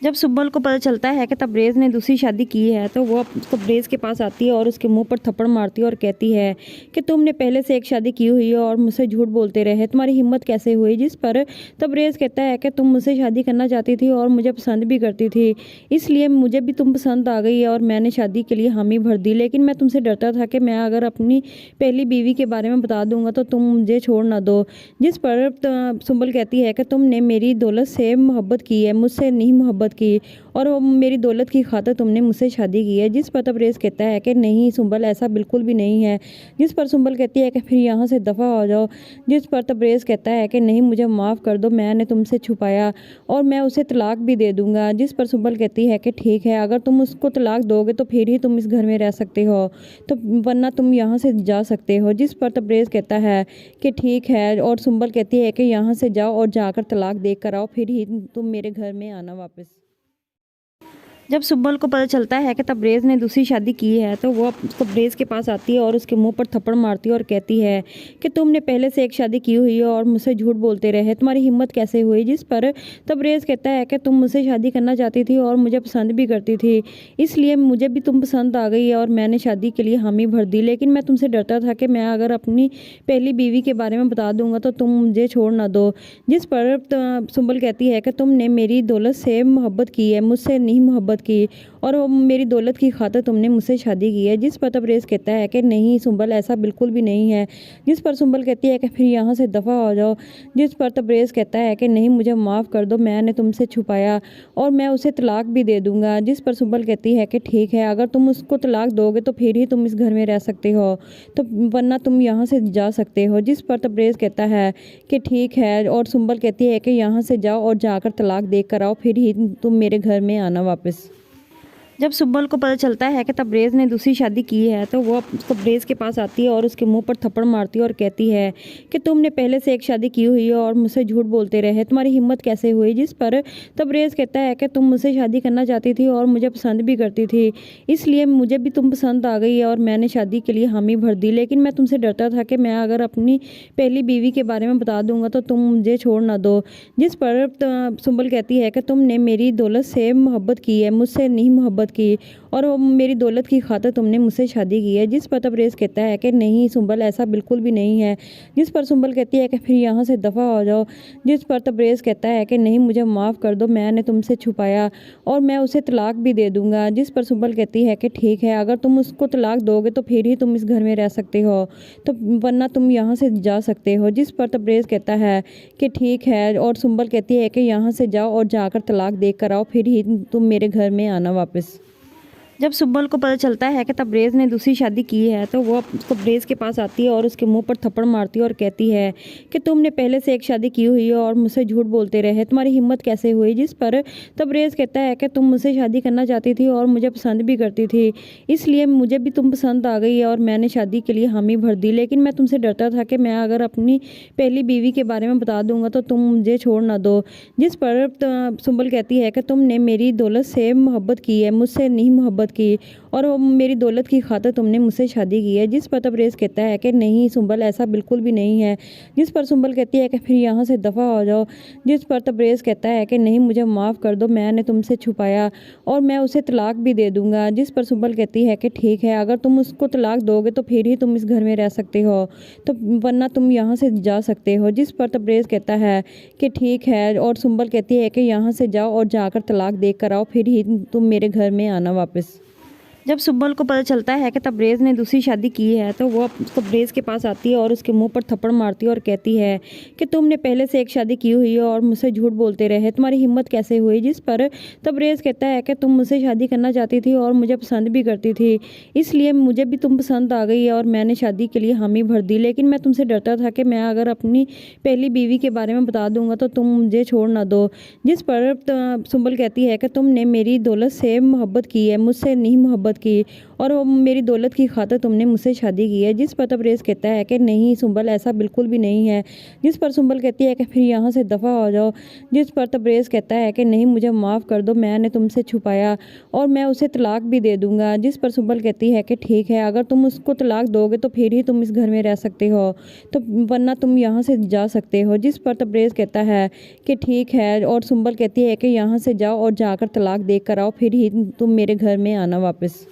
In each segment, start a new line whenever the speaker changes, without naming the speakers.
जब सुब्बल को पता चलता है कि तबरेज़ ने दूसरी शादी की है तो वो तबरेज़ के पास आती है और उसके मुंह पर थप्पड़ मारती है और कहती है कि तुमने पहले से एक शादी की हुई है और मुझसे झूठ बोलते रहे, तुम्हारी हिम्मत कैसे हुई। जिस पर तबरेज़ कहता है कि तुम मुझसे शादी करना चाहती थी और मुझे पसंद भी करती थी, इसलिए मुझे भी तुम पसंद आ गई है और मैंने शादी के लिए हामी भर दी। लेकिन मैं तुमसे डरता था कि मैं अगर अपनी पहली बीवी के बारे में बता दूंगा तो तुम मुझे छोड़ ना दो। जिस पर सुब्बल कहती है कि तुमने मेरी दौलत से मोहब्बत की है, मुझसे नहीं मोहब्बत की, और वो मेरी दौलत की खातिर तुमने मुझसे शादी की है। जिस पर तबरेज़ कहता है कि नहीं सुब्बल, ऐसा बिल्कुल भी नहीं है। जिस पर सुब्बल कहती है कि फिर यहाँ से दफ़ा हो जाओ। जिस पर तबरेज़ कहता है कि नहीं, मुझे माफ़ कर दो, मैंने तुमसे छुपाया और मैं उसे तलाक भी दे दूँगा। जिस पर सुब्बल कहती है कि ठीक है, अगर तुम उसको तलाक दोगे तो फिर ही तुम इस घर में रह सकते हो, तो वरना तुम यहाँ से जा सकते हो। जिस पर तबरेज़ कहता है कि ठीक है, और सुब्बल कहती है कि यहाँ से जाओ और जाकर तलाक दे कर आओ, फिर ही तुम मेरे घर में आना वापस। जब सुब्बल को पता चलता है कि तबरेज़ ने दूसरी शादी की है तो वो तबरेज़ के पास आती है और उसके मुंह पर थप्पड़ मारती है और कहती है कि तुमने पहले से एक शादी की हुई है और मुझसे झूठ बोलते रहे, तुम्हारी हिम्मत कैसे हुई। जिस पर तबरेज़ कहता है कि तुम मुझसे शादी करना चाहती थी और मुझे पसंद भी करती थी, इसलिए मुझे भी तुम पसंद आ गई है और मैंने शादी के लिए हामी भर दी। लेकिन मैं तुमसे डरता था कि मैं अगर अपनी पहली बीवी के बारे में बता दूंगा तो तुम मुझे छोड़ ना दो। जिस पर सुब्बल कहती है कि तुमने मेरी दौलत से मोहब्बत की है, मुझसे नहीं मोहब्बत की, और वो मेरी दौलत की खातिर तुमने मुझसे शादी की है। जिस पर तबरेज़ कहता है कि नहीं सुब्बल, ऐसा बिल्कुल भी नहीं है। जिस पर सुब्बल कहती है कि फिर यहाँ से दफ़ा हो जाओ। जिस पर तबरेज़ कहता है कि नहीं, मुझे माफ़ कर दो, मैंने तुमसे छुपाया और मैं उसे तलाक भी दे दूँगा। जिस पर सुब्बल कहती है कि ठीक है, अगर तुम उसको तलाक दोगे तो फिर ही तुम इस घर में रह सकते हो, तो वरना तुम यहाँ से जा सकते हो। जिस पर तबरेज़ कहता है कि ठीक है, और सुब्बल कहती है कि यहाँ से जाओ और जाकर तलाक दे कर आओ, फिर ही तुम मेरे घर में आना वापस। जब सुब्बल को पता चलता है कि तबरेज़ ने दूसरी शादी की है तो वो तबरेज़ के पास आती है और उसके मुंह पर थप्पड़ मारती है और कहती है कि तुमने पहले से एक शादी की हुई है और मुझसे झूठ बोलते रहे, तुम्हारी हिम्मत कैसे हुई। जिस पर तबरेज़ कहता है कि तुम मुझसे शादी करना चाहती थी और मुझे पसंद भी करती थी, इसलिए मुझे भी तुम पसंद आ गई है और मैंने शादी के लिए हामी भर दी। लेकिन मैं तुमसे डरता था कि मैं अगर अपनी पहली बीवी के बारे में बता दूंगा तो तुम मुझे छोड़ ना दो। जिस पर सुब्बल कहती है कि तुमने मेरी दौलत से मोहब्बत की है, मुझसे नहीं मोहब्बत की, और वो मेरी दौलत की खातिर तुमने मुझसे शादी की है। जिस पर तबरेज़ कहता है कि नहीं सुब्बल, ऐसा बिल्कुल भी नहीं है। जिस पर सुब्बल कहती है कि फिर यहाँ से दफ़ा हो जाओ। जिस पर तबरेज़ कहता है कि नहीं, मुझे माफ़ कर दो, मैंने तुमसे छुपाया और मैं उसे तलाक भी दे दूँगा। जिस पर सुब्बल कहती है कि ठीक है, अगर तुम उसको तलाक दोगे तो फिर ही तुम इस घर में रह सकते हो, तो वरना तुम यहाँ से जा सकते हो। जिस पर तबरेज़ कहता है कि ठीक है, और सुब्बल कहती है कि यहाँ से जाओ और जाकर तलाक दे कर आओ, फिर ही तुम मेरे घर में आना वापस। जब सुब्बल को पता चलता है कि तबरेज़ ने दूसरी शादी की है तो वो तबरेज़ के पास आती है और उसके मुंह पर थप्पड़ मारती है और कहती है कि तुमने पहले से एक शादी की हुई है और मुझसे झूठ बोलते रहे, तुम्हारी हिम्मत कैसे हुई। जिस पर तबरेज़ कहता है कि तुम मुझसे शादी करना चाहती थी और मुझे पसंद भी करती थी, इसलिए मुझे भी तुम पसंद आ गई है और मैंने शादी के लिए हामी भर दी। लेकिन मैं तुमसे डरता था कि मैं अगर अपनी पहली बीवी के बारे में बता दूंगा तो तुम मुझे छोड़ ना दो। जिस पर सुब्बल कहती है कि तुमने मेरी दौलत से मोहब्बत की है, मुझसे नहीं मोहब्बत की, और वो मेरी दौलत की खातिर तुमने मुझसे शादी की है। जिस पर तबरेज़ कहता है कि नहीं सुब्बल, ऐसा बिल्कुल भी नहीं है। जिस पर सुब्बल कहती है कि फिर यहाँ से दफ़ा हो जाओ। जिस पर तबरेज़ कहता है कि नहीं, मुझे माफ़ कर दो, मैंने तुमसे छुपाया और मैं उसे तलाक भी दे दूँगा। जिस पर सुब्बल कहती है कि ठीक है, अगर तुम उसको तलाक दोगे तो फिर ही तुम इस घर में रह सकते हो, तो वरना तुम यहाँ से जा सकते हो। जिस पर तबरेज़ कहता है कि ठीक है, और सुब्बल कहती है कि यहाँ से जाओ और जाकर तलाक दे कर आओ, फिर ही तुम मेरे घर में आना वापस। जब सुब्बल को पता चलता है कि तबरेज़ ने दूसरी शादी की है तो वो तबरेज़ के पास आती है और उसके मुंह पर थप्पड़ मारती है और कहती है कि तुमने पहले से एक शादी की हुई है और मुझसे झूठ बोलते रहे, तुम्हारी हिम्मत कैसे हुई। जिस पर तबरेज़ कहता है कि तुम मुझसे शादी करना चाहती थी और मुझे पसंद भी करती थी, इसलिए मुझे भी तुम पसंद आ गई है और मैंने शादी के लिए हामी भर दी। लेकिन मैं तुमसे डरता था कि मैं अगर अपनी पहली बीवी के बारे में बता दूंगा तो तुम मुझे छोड़ ना दो। जिस पर सुब्बल कहती है कि तुमने मेरी दौलत से मोहब्बत की है, मुझसे नहीं मोहब्बत मोहब्बत की और वो मेरी दौलत की खातिर तुमने मुझसे शादी की है। जिस पर तबरेज़ कहता है कि नहीं सुंबल, ऐसा बिल्कुल भी नहीं है। जिस पर सुंबल कहती है कि फिर यहाँ से दफ़ा हो जाओ। जिस पर तबरेज़ कहता है कि नहीं, मुझे माफ़ कर दो, मैंने तुमसे छुपाया और मैं उसे तलाक भी दे दूँगा। जिस पर सुंबल कहती है कि ठीक है, अगर तुम उसको तलाक दोगे तो फिर ही तुम इस घर में रह सकते हो, तो वरना तुम यहाँ से जा सकते हो। जिस पर तबरेज़ कहता है कि ठीक है और सुंबल कहती है कि यहाँ से जाओ और जाकर तलाक दे कर आओ, फिर ही तुम मेरे घर में आना वापस।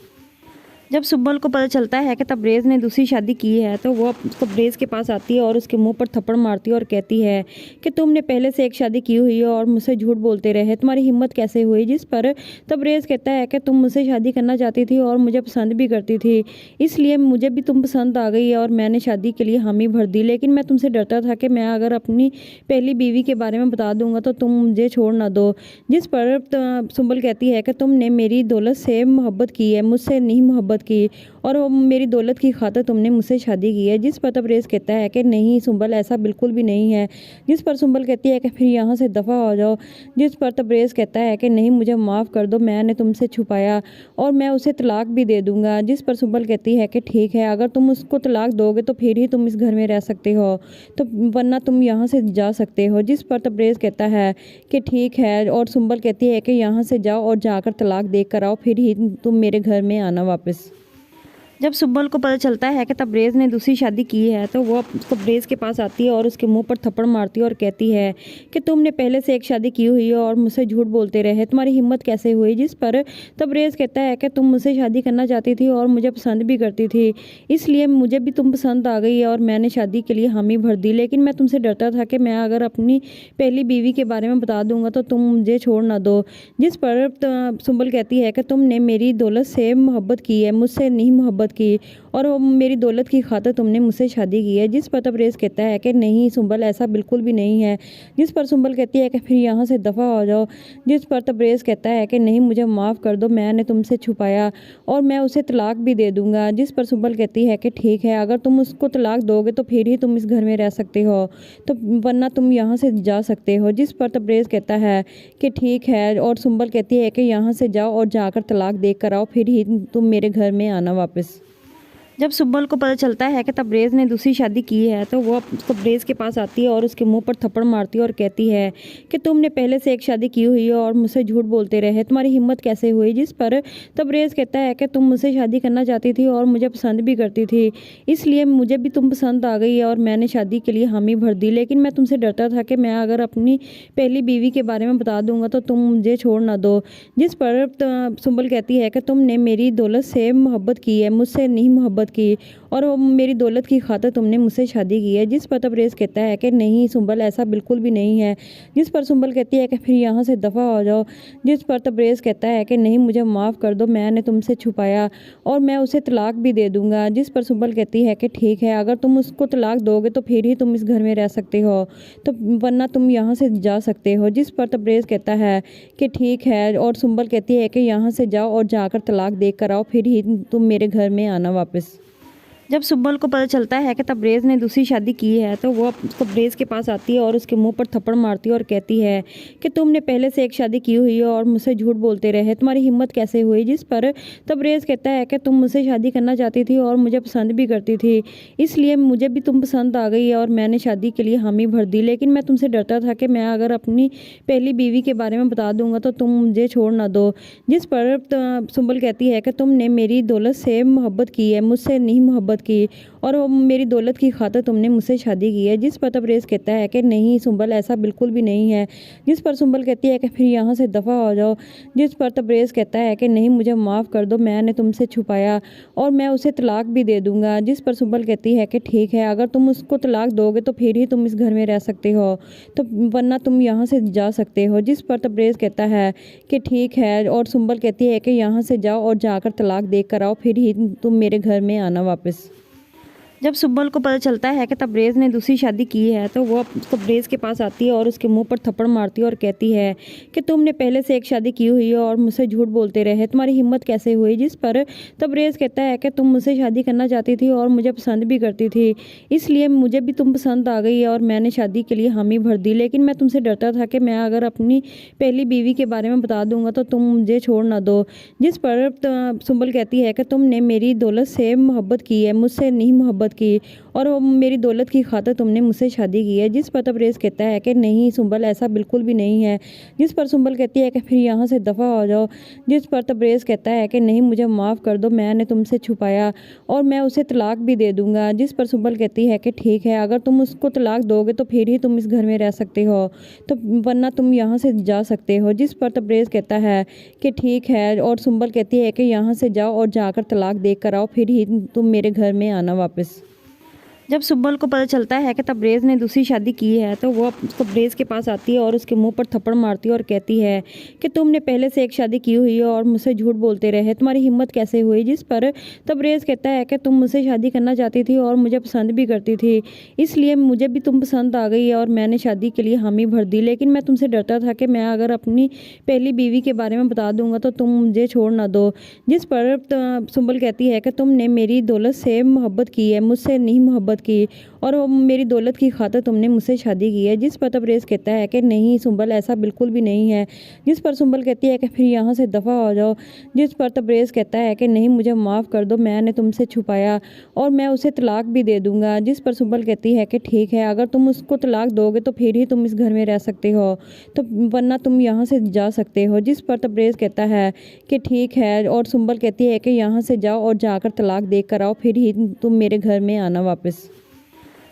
जब सुंबल को पता चलता है कि तबरेज़ ने दूसरी शादी की है तो वो तबरेज़ के पास आती है और उसके मुंह पर थप्पड़ मारती है और कहती है कि तुमने पहले से एक शादी की हुई है और मुझसे झूठ बोलते रहे, तुम्हारी हिम्मत कैसे हुई। जिस पर तबरेज़ कहता है कि तुम मुझसे शादी करना चाहती थी और मुझे पसंद भी करती थी, इसलिए मुझे भी तुम पसंद आ गई और मैंने शादी के लिए हामी भर दी। लेकिन मैं तुमसे डरता था कि मैं अगर अपनी पहली बीवी के बारे में बता दूंगा तो तुम मुझे छोड़ ना दो। जिस पर सुंबल कहती है कि तुमने मेरी दौलत से मोहब्बत की है, मुझसे नहीं मोहब्बत की और वो मेरी दौलत की खातिर तुमने मुझसे शादी की है। जिस पर तबरेज़ कहता है कि नहीं सुंबल, ऐसा बिल्कुल भी नहीं है। जिस पर सुंबल कहती है कि फिर यहाँ से दफ़ा हो जाओ। जिस पर तबरेज़ कहता है कि नहीं, मुझे माफ़ कर दो, मैंने तुमसे छुपाया और मैं उसे तलाक भी दे दूँगा। जिस पर सुंबल कहती है कि ठीक है, अगर तुम उसको तलाक दोगे तो फिर ही तुम इस घर में रह सकते हो, तो वरना तुम यहाँ से जा सकते हो। जिस पर तबरेज़ कहता है कि ठीक है और सुंबल कहती है कि यहाँ से जाओ और जाकर तलाक दे कर आओ, फिर ही तुम मेरे घर में आना वापस। जब सुंबल को पता चलता है कि तबरेज़ ने दूसरी शादी की है तो वो तबरेज़ के पास आती है और उसके मुंह पर थप्पड़ मारती है और कहती है कि तुमने पहले से एक शादी की हुई है और मुझसे झूठ बोलते रहे, तुम्हारी हिम्मत कैसे हुई। जिस पर तबरेज़ कहता है कि तुम मुझसे शादी करना चाहती थी और मुझे पसंद भी करती थी, इसलिए मुझे भी तुम पसंद आ गई और मैंने शादी के लिए हामी भर दी। लेकिन मैं तुमसे डरता था कि मैं अगर अपनी पहली बीवी के बारे में बता दूंगा तो तुम मुझे छोड़ ना दो। जिस पर सुंबल कहती है कि तुमने मेरी दौलत से मोहब्बत की है, मुझसे नहीं मोहब्बत की और वो मेरी दौलत की खातिर तुमने मुझसे शादी की है। जिस पर तबरेज़ कहता है कि नहीं सुंबल, ऐसा बिल्कुल भी नहीं है। जिस पर सुंबल कहती है कि फिर यहाँ से दफ़ा हो जाओ। जिस पर तबरेज़ कहता है कि नहीं, मुझे माफ़ कर दो, मैंने तुमसे छुपाया और मैं उसे तलाक भी दे दूँगा। जिस पर सुंबल कहती है कि ठीक है, अगर तुम उसको तलाक दोगे तो फिर ही तुम इस घर में रह सकते हो, तो वरना तुम यहाँ से जा सकते हो। जिस पर तबरेज़ कहता है कि ठीक है और सुंबल कहती है कि यहाँ से जाओ और जाकर तलाक दे कर आओ, फिर ही तुम मेरे घर में आना वापस। जब सुंबल को पता चलता है कि तबरेज़ ने दूसरी शादी की है तो वो तबरेज़ के पास आती है और उसके मुंह पर थप्पड़ मारती है और कहती है कि तुमने पहले से एक शादी की हुई है और मुझसे झूठ बोलते रहे, तुम्हारी हिम्मत कैसे हुई। जिस पर तबरेज़ कहता है कि तुम मुझसे शादी करना चाहती थी और मुझे पसंद भी करती थी, इसलिए मुझे भी तुम पसंद आ गई और मैंने शादी के लिए हामी भर दी। लेकिन मैं तुमसे डरता था कि मैं अगर अपनी पहली बीवी के बारे में बता दूंगा तो तुम मुझे छोड़ ना दो। जिस पर सुंबल कहती है कि तुमने मेरी दौलत से मोहब्बत की है, मुझसे नहीं मोहब्बत की और वो मेरी दौलत की खातिर तुमने मुझसे शादी की है। जिस पर तबरेज़ कहता है कि नहीं सुंबल, ऐसा बिल्कुल भी नहीं है। जिस पर सुंबल कहती है कि फिर यहाँ से दफ़ा हो जाओ। जिस पर तबरेज़ कहता है कि नहीं, मुझे माफ़ कर दो, मैंने तुमसे छुपाया और मैं उसे तलाक भी दे दूँगा। जिस पर सुंबल कहती है कि ठीक है, अगर तुम उसको तलाक दोगे तो फिर ही तुम इस घर में रह सकते हो, तो वरना तुम यहाँ से जा सकते हो। जिस पर तबरेज़ कहता है कि ठीक है और सुंबल कहती है कि यहाँ से जाओ और जाकर तलाक दे कर आओ, फिर ही तुम मेरे घर में आना वापस। जब सुंबल को पता चलता है कि तबरेज़ ने दूसरी शादी की है तो वो तबरेज़ के पास आती है और उसके मुंह पर थप्पड़ मारती है और कहती है कि तुमने पहले से एक शादी की हुई है और मुझसे झूठ बोलते रहे, तुम्हारी हिम्मत कैसे हुई। जिस पर तबरेज़ कहता है कि तुम मुझसे शादी करना चाहती थी और मुझे पसंद भी करती थी, इसलिए मुझे भी तुम पसंद आ गई और मैंने शादी के लिए हामी भर दी। लेकिन मैं तुमसे डरता था कि मैं अगर अपनी पहली बीवी के बारे में बता दूंगा तो तुम मुझे छोड़ ना दो। जिस पर सुंबल कहती है कि तुमने मेरी दौलत से मोहब्बत की है, मुझसे नहीं मोहब्बत की और वो मेरी दौलत की खातिर तुमने मुझसे शादी की है। जिस पर तबरेज़ कहता है कि नहीं सुंबल, ऐसा बिल्कुल भी नहीं है। जिस पर सुंबल कहती है कि फिर यहाँ से दफ़ा हो जाओ। जिस पर तबरेज़ कहता है कि नहीं, मुझे माफ़ कर दो, मैंने तुमसे छुपाया और मैं उसे तलाक भी दे दूँगा। जिस पर सुंबल कहती है कि ठीक है, अगर तुम उसको तलाक दोगे तो फिर ही तुम इस घर में रह सकते हो, तो वरना तुम यहाँ से जा सकते हो। जिस पर तबरेज़ कहता है कि ठीक है और सुंबल कहती है कि यहाँ से जाओ और जाकर तलाक दे कर आओ, फिर ही तुम मेरे घर में आना वापस। जब सुब्बल को पता चलता है कि तबरेज़ ने दूसरी शादी की है तो वो तबरेज़ के पास आती है और उसके मुंह पर थप्पड़ मारती है और कहती है कि तुमने पहले से एक शादी की हुई है और मुझसे झूठ बोलते रहे, तुम्हारी हिम्मत कैसे हुई। जिस पर तबरेज़ कहता है कि तुम मुझसे शादी करना चाहती थी और मुझे पसंद भी करती थी, इसलिए मुझे भी तुम पसंद आ गई और मैंने शादी के लिए हामी भर दी। लेकिन मैं तुमसे डरता था कि मैं अगर अपनी पहली बीवी के बारे में बता दूंगा तो तुम मुझे छोड़ ना दो। जिस पर सुंबल कहती है कि तुमने मेरी दौलत से मोहब्बत की है, मुझसे नहीं मोहब्बत की, और वो मेरी दौलत की खातिर तुमने मुझसे शादी की है। जिस पर तबरेज़ कहता है कि नहीं सुंबल, ऐसा बिल्कुल भी नहीं है। जिस पर सुंबल कहती है कि फिर यहाँ से दफ़ा हो जाओ। जिस पर तबरेज़ कहता है कि नहीं, मुझे माफ़ कर दो, मैंने तुमसे छुपाया और मैं उसे तलाक भी दे दूंगा। जिस पर सुंबल कहती है कि ठीक है, अगर तुम उसको तलाक दोगे तो फिर ही तुम इस घर में रह सकते हो, तो वरना तुम यहाँ से जा सकते हो। जिस पर तबरेज़ कहता है कि ठीक है, और सुंबल कहती है कि यहाँ से जाओ और जाकर तलाक दे कर आओ, फिर ही तुम मेरे घर में आना वापस। जब सुब्बल को पता चलता है कि तबरेज़ ने दूसरी शादी की है तो वो तबरेज़ के पास आती है और उसके मुंह पर थप्पड़ मारती है और कहती है कि तुमने पहले से एक शादी की हुई है और मुझसे झूठ बोलते रहे, तुम्हारी हिम्मत कैसे हुई। जिस पर तबरेज़ कहता है कि तुम मुझसे शादी करना चाहती थी और मुझे पसंद भी करती थी, इसलिए मुझे भी तुम पसंद आ गई और मैंने शादी के लिए हामी भर दी। लेकिन मैं तुमसे डरता था कि मैं अगर अपनी पहली बीवी के बारे में बता दूंगा तो तुम मुझे छोड़ ना दो। जिस पर सुंबल कहती है कि तुमने मेरी दौलत से मोहब्बत की है, मुझसे नहीं मोहब्बत की, और वो मेरी दौलत की खातिर तुमने मुझसे शादी की है। जिस पर तबरेज़ कहता है कि नहीं सुंबल, ऐसा बिल्कुल भी नहीं है। जिस पर सुंबल कहती है कि फिर यहाँ से दफ़ा हो जाओ। जिस पर तबरेज़ कहता है कि नहीं, मुझे माफ़ कर दो, मैंने तुमसे छुपाया और मैं उसे तलाक भी दे दूंगा। जिस पर सुंबल कहती है कि ठीक है, अगर तुम उसको तलाक दोगे तो फिर ही तुम इस घर में रह सकते हो, तो वरना तुम यहाँ से जा सकते हो। जिस पर तबरेज़ कहता है कि ठीक है, और सुंबल कहती है कि यहाँ से जाओ और जाकर तलाक दे कर आओ, फिर ही तुम मेरे घर में आना वापस।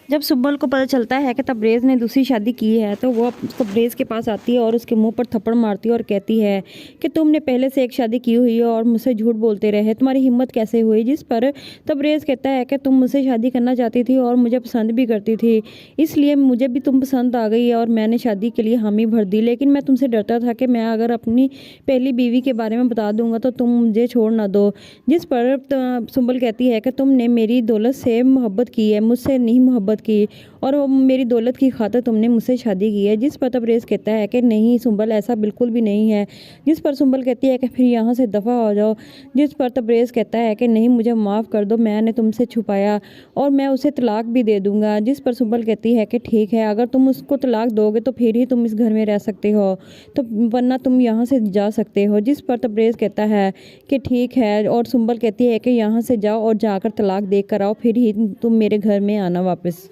जब सुब्बल को पता चलता है कि तबरेज़ ने दूसरी शादी की है तो वो तबरेज़ के पास आती है और उसके मुंह पर थप्पड़ मारती है और कहती है कि तुमने पहले से एक शादी की हुई है और मुझसे झूठ बोलते रहे, तुम्हारी हिम्मत कैसे हुई। जिस पर तबरेज़ कहता है कि तुम मुझसे शादी करना चाहती थी और मुझे पसंद भी करती थी, इसलिए मुझे भी तुम पसंद आ गई और मैंने शादी के लिए हामी भर दी। लेकिन मैं तुमसे डरता था कि मैं अगर अपनी पहली बीवी के बारे में बता दूंगा तो तुम मुझे छोड़ ना दो। जिस पर सुंबल कहती है कि तुमने मेरी दौलत से मोहब्बत की है, मुझसे नहीं मोहब्बत की, और वो मेरी दौलत की खातिर तुमने मुझसे शादी की है। जिस पर तबरेज़ कहता है कि नहीं सुंबल, ऐसा बिल्कुल भी नहीं है। जिस पर सुंबल कहती है कि फिर यहाँ से दफ़ा हो जाओ। जिस पर तबरेज़ कहता है कि नहीं, मुझे माफ़ कर दो, मैंने तुमसे छुपाया और मैं उसे तलाक भी दे दूंगा। जिस पर सुंबल कहती है कि ठीक है, अगर तुम उसको तलाक दोगे तो फिर ही तुम इस घर में रह सकते हो, तो वरना तुम यहाँ से जा सकते हो। जिस पर तबरेज़ कहता है कि ठीक है, और सुंबल कहती है कि यहाँ से जाओ और जाकर तलाक दे कर आओ, फिर ही तुम मेरे घर में आना वापस।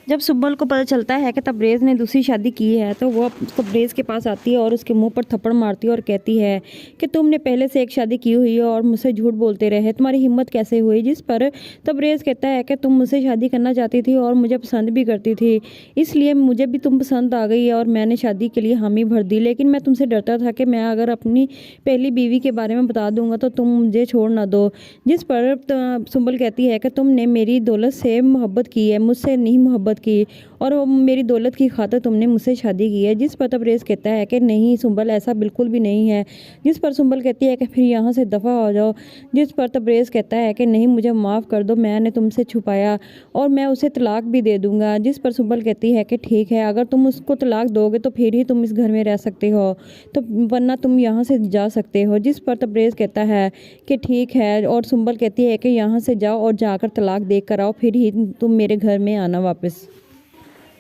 जब सुब्बल को पता चलता है कि तबरेज़ ने दूसरी शादी की है तो वो तबरेज़ के पास आती है और उसके मुंह पर थप्पड़ मारती है और कहती है कि तुमने पहले से एक शादी की हुई है और मुझसे झूठ बोलते रहे, तुम्हारी हिम्मत कैसे हुई। जिस पर तबरेज़ कहता है कि तुम मुझसे शादी करना चाहती थी और मुझे पसंद भी करती थी, इसलिए मुझे भी तुम पसंद आ गई और मैंने शादी के लिए हामी भर दी। लेकिन मैं तुमसे डरता था कि मैं अगर अपनी पहली बीवी के बारे में बता दूंगा तो तुम मुझे छोड़ ना दो। जिस पर सुंबल कहती है कि तुमने मेरी दौलत से मोहब्बत की है, मुझसे नहीं मोहब्बत की, और वो मेरी दौलत की खातिर तुमने मुझसे शादी की है। जिस पर तबरेज़ कहता है कि नहीं सुंबल, ऐसा बिल्कुल भी नहीं है। जिस पर सुंबल कहती है कि फिर यहाँ से दफ़ा हो जाओ। जिस पर तबरेज़ कहता है कि नहीं, मुझे माफ़ कर दो, मैंने तुमसे छुपाया और मैं उसे तलाक भी दे दूंगा। जिस पर सुंबल कहती है कि ठीक है, अगर तुम उसको तलाक दोगे तो फिर ही तुम इस घर में रह सकते हो, तो वरना तुम यहाँ से जा सकते हो। जिस पर तबरेज़ कहता है कि ठीक है, और सुंबल कहती है कि यहाँ से जाओ और जाकर तलाक दे कर आओ, फिर ही तुम मेरे घर में आना वापस।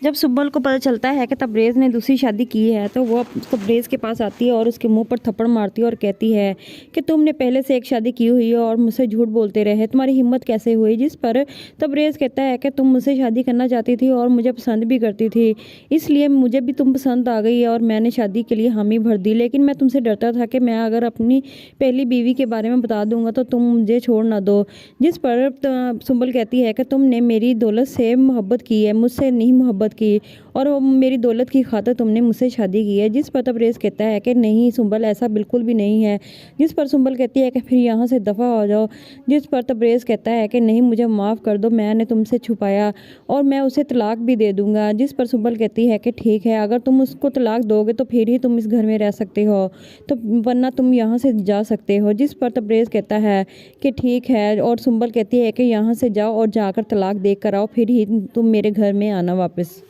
जब सुब्बल को पता चलता है कि तबरेज़ ने दूसरी शादी की है तो वो तबरेज़ के पास आती है और उसके मुंह पर थप्पड़ मारती है और कहती है कि तुमने पहले से एक शादी की हुई है और मुझसे झूठ बोलते रहे, तुम्हारी हिम्मत कैसे हुई। जिस पर तबरेज़ कहता है कि तुम मुझसे शादी करना चाहती थी और मुझे पसंद भी करती थी, इसलिए मुझे भी तुम पसंद आ गई और मैंने शादी के लिए हामी भर दी। लेकिन मैं तुमसे डरता था कि मैं अगर अपनी पहली बीवी के बारे में बता दूंगा तो तुम मुझे छोड़ ना दो। जिस पर सुंबल कहती है कि तुमने मेरी दौलत से मोहब्बत की है, मुझसे नहीं मोहब्बत मोहब्बत की और वो मेरी दौलत की खातिर तुमने मुझसे शादी की है। जिस पर तबरेज़ कहता है कि नहीं सुंबल, ऐसा बिल्कुल भी नहीं है। जिस पर सुंबल कहती है कि फिर यहाँ से दफ़ा हो जाओ। जिस पर तबरेज़ कहता है कि नहीं, मुझे माफ़ कर दो, मैंने तुमसे छुपाया और मैं उसे तलाक भी दे दूँगा। जिस पर सुंबल कहती है कि ठीक है, अगर तुम उसको तलाक दोगे तो फिर ही तुम इस घर में रह सकते हो, तो वरना तुम यहाँ से जा सकते हो। जिस पर तबरेज़ कहता है कि ठीक है और सुंबल कहती है कि यहाँ से जाओ और जाकर तलाक दे कर आओ, फिर ही तुम मेरे घर में आना वापस।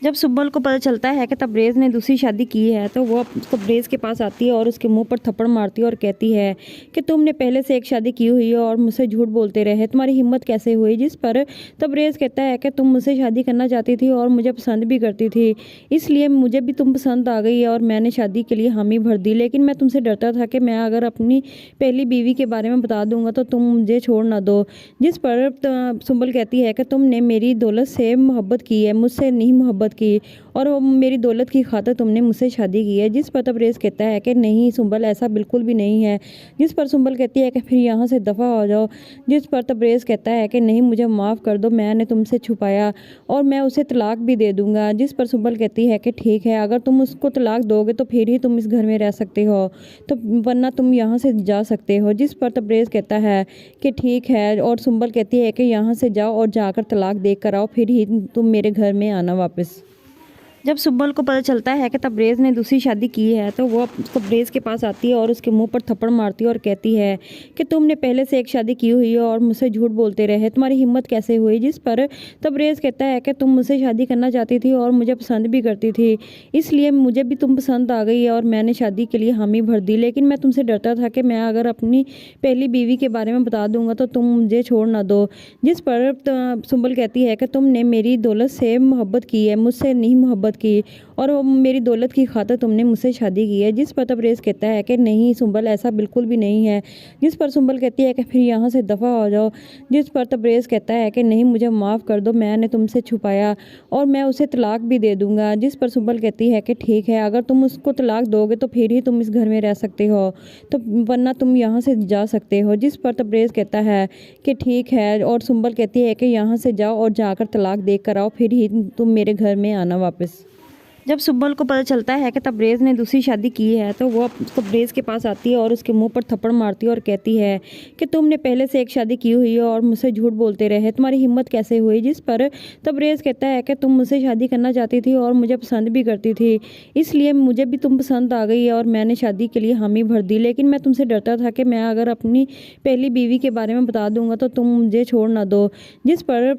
जब सुब्बल को पता चलता है कि तबरेज़ ने दूसरी शादी की है तो वो तबरेज़ के पास आती है और उसके मुंह पर थप्पड़ मारती है और कहती है कि तुमने पहले से एक शादी की हुई है और मुझसे झूठ बोलते रहे, तुम्हारी हिम्मत कैसे हुई। जिस पर तबरेज़ कहता है कि तुम मुझसे शादी करना चाहती थी और मुझे पसंद भी करती थी, इसलिए मुझे भी तुम पसंद आ गई और मैंने शादी के लिए हामी भर दी। लेकिन मैं तुमसे डरता था कि मैं अगर अपनी पहली बीवी के बारे में बता दूंगा तो तुम मुझे छोड़ ना दो। जिस पर सुंबल कहती है कि तुमने मेरी दौलत से मोहब्बत की है, मुझसे नहीं मोहब्बत की और वो मेरी दौलत की खातिर तुमने मुझसे शादी की है। जिस पर तबरेज़ कहता है कि नहीं सुंबल, ऐसा बिल्कुल भी नहीं है। जिस पर सुंबल कहती है कि फिर यहाँ से दफ़ा हो जाओ। जिस पर तबरेज़ कहता है कि नहीं, मुझे माफ़ कर दो, मैंने तुमसे छुपाया और मैं उसे तलाक भी दे दूँगा। जिस पर सुंबल कहती है कि ठीक है, अगर तुम उसको तलाक दोगे तो फिर ही तुम इस घर में रह सकते हो, तो वरना तुम यहाँ से जा सकते हो। जिस पर तबरेज़ कहता है कि ठीक है और सुंबल कहती है कि यहाँ से जाओ और जाकर तलाक दे कर आओ, फिर ही तुम मेरे घर में आना वापस। जब सुब्बल को पता चलता है कि तबरेज़ ने दूसरी शादी की है तो वो तबरेज़ के पास आती है और उसके मुंह पर थप्पड़ मारती है और कहती है कि तुमने पहले से एक शादी की हुई है और मुझसे झूठ बोलते रहे, तुम्हारी हिम्मत कैसे हुई। जिस पर तबरेज़ कहता है कि तुम मुझसे शादी करना चाहती थी और मुझे पसंद भी करती थी, इसलिए मुझे भी तुम पसंद आ गई और मैंने शादी के लिए हामी भर दी। लेकिन मैं तुमसे डरता था कि मैं अगर अपनी पहली बीवी के बारे में बता दूंगा तो तुम मुझे छोड़ ना दो। जिस पर सुंबल कहती है कि तुमने मेरी दौलत से मोहब्बत की है, मुझसे नहीं मोहब्बत की और वो मेरी दौलत की खातिर तुमने मुझसे शादी की है। जिस पर तबरेज़ कहता है कि नहीं सुंबल, ऐसा बिल्कुल भी नहीं है। जिस पर सुंबल कहती है कि फिर यहाँ से दफ़ा हो जाओ। जिस पर तबरेज़ कहता है कि नहीं, मुझे माफ़ कर दो, मैंने तुमसे छुपाया और मैं उसे तलाक भी दे दूँगा। जिस पर सुंबल कहती है कि ठीक है, अगर तुम उसको तलाक दोगे तो फिर ही तुम इस घर में रह सकते हो, तो वरना तुम यहाँ से जा सकते हो। जिस पर तबरेज़ कहता है कि ठीक है और सुंबल कहती है कि यहाँ से जाओ और जाकर तलाक दे कर आओ, फिर ही तुम मेरे घर में आना वापस। जब सुब्बल को पता चलता है कि तबरेज़ ने दूसरी शादी की है तो वो तबरेज़ के पास आती है और उसके मुंह पर थप्पड़ मारती है और कहती है कि तुमने पहले से एक शादी की हुई है और मुझसे झूठ बोलते रहे, तुम्हारी हिम्मत कैसे हुई। जिस पर तबरेज़ कहता है कि तुम मुझसे शादी करना चाहती थी और मुझे पसंद भी करती थी, इसलिए मुझे भी तुम पसंद आ गई और मैंने शादी के लिए हामी भर दी। लेकिन मैं तुमसे डरता था कि मैं अगर अपनी पहली बीवी के बारे में बता दूंगा तो तुम मुझे छोड़ ना दो। जिस पर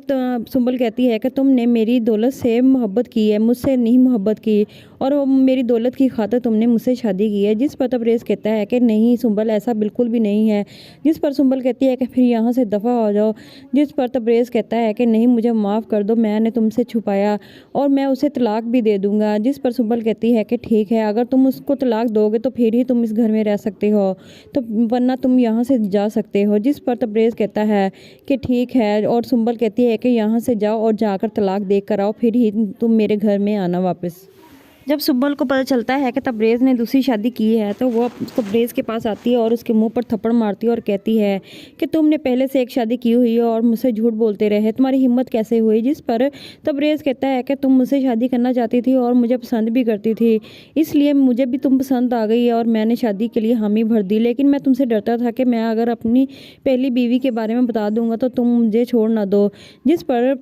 सुंबल कहती है कि तुमने मेरी दौलत से मोहब्बत की है, मुझसे नहीं मोहब्बत की और वो मेरी दौलत की खातिर तुमने मुझसे शादी की है। जिस पर तबरेज़ कहता है कि नहीं सुंबल, ऐसा बिल्कुल भी नहीं है। जिस पर सुंबल कहती है कि फिर यहाँ से दफ़ा हो जाओ। जिस पर तबरेज़ कहता है कि नहीं, मुझे माफ़ कर दो, मैंने तुमसे छुपाया और मैं उसे तलाक भी दे दूँगा। जिस पर सुंबल कहती है कि ठीक है, अगर तुम उसको तलाक दोगे तो फिर ही तुम इस घर में रह सकते हो, तो वरना तुम यहाँ से जा सकते हो। जिस पर तबरेज़ कहता है कि ठीक है और सुंबल कहती है कि यहाँ से जाओ और जाकर तलाक दे कर आओ, फिर ही तुम मेरे घर में आना वापस। जब सुब्बल को पता चलता है कि तबरेज़ ने दूसरी शादी की है तो वो तबरेज़ के पास आती है और उसके मुंह पर थप्पड़ मारती है और कहती है कि तुमने पहले से एक शादी की हुई है और मुझसे झूठ बोलते रहे, तुम्हारी हिम्मत कैसे हुई। जिस पर तबरेज़ कहता है कि तुम मुझसे शादी करना चाहती थी और मुझे पसंद भी करती थी, इसलिए मुझे भी तुम पसंद आ गई और मैंने शादी के लिए हामी भर दी। लेकिन मैं तुमसे डरता था कि मैं अगर अपनी पहली बीवी के बारे में बता दूंगा तो तुम मुझे छोड़ ना दो। जिस पर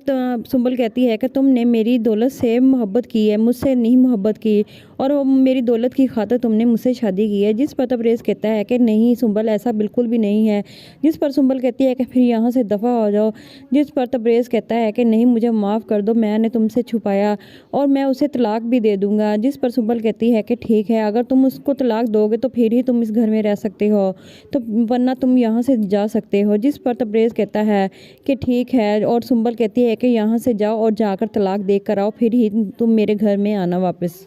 सुंबल कहती है कि तुमने मेरी दौलत से मोहब्बत की है, मुझसे नहीं मोहब्बत की और वो मेरी दौलत की खातिर तुमने मुझसे शादी की है। जिस पर तबरेज़ कहता है कि नहीं सुंबल, ऐसा बिल्कुल भी नहीं है। जिस पर सुंबल कहती है कि फिर यहाँ से दफ़ा हो जाओ। जिस पर तबरेज़ कहता है कि नहीं, मुझे माफ़ कर दो, मैंने तुमसे छुपाया और मैं उसे तलाक भी दे दूँगा। जिस पर सुंबल कहती है कि ठीक है, अगर तुम उसको तलाक दोगे तो फिर ही तुम इस घर में रह सकते हो, तो वरना तुम यहाँ से जा सकते हो। जिस पर तबरेज़ कहता है कि ठीक है और सुंबल कहती है कि यहाँ से जाओ और जाकर तलाक दे कर आओ, फिर ही तुम मेरे घर में आना वापस।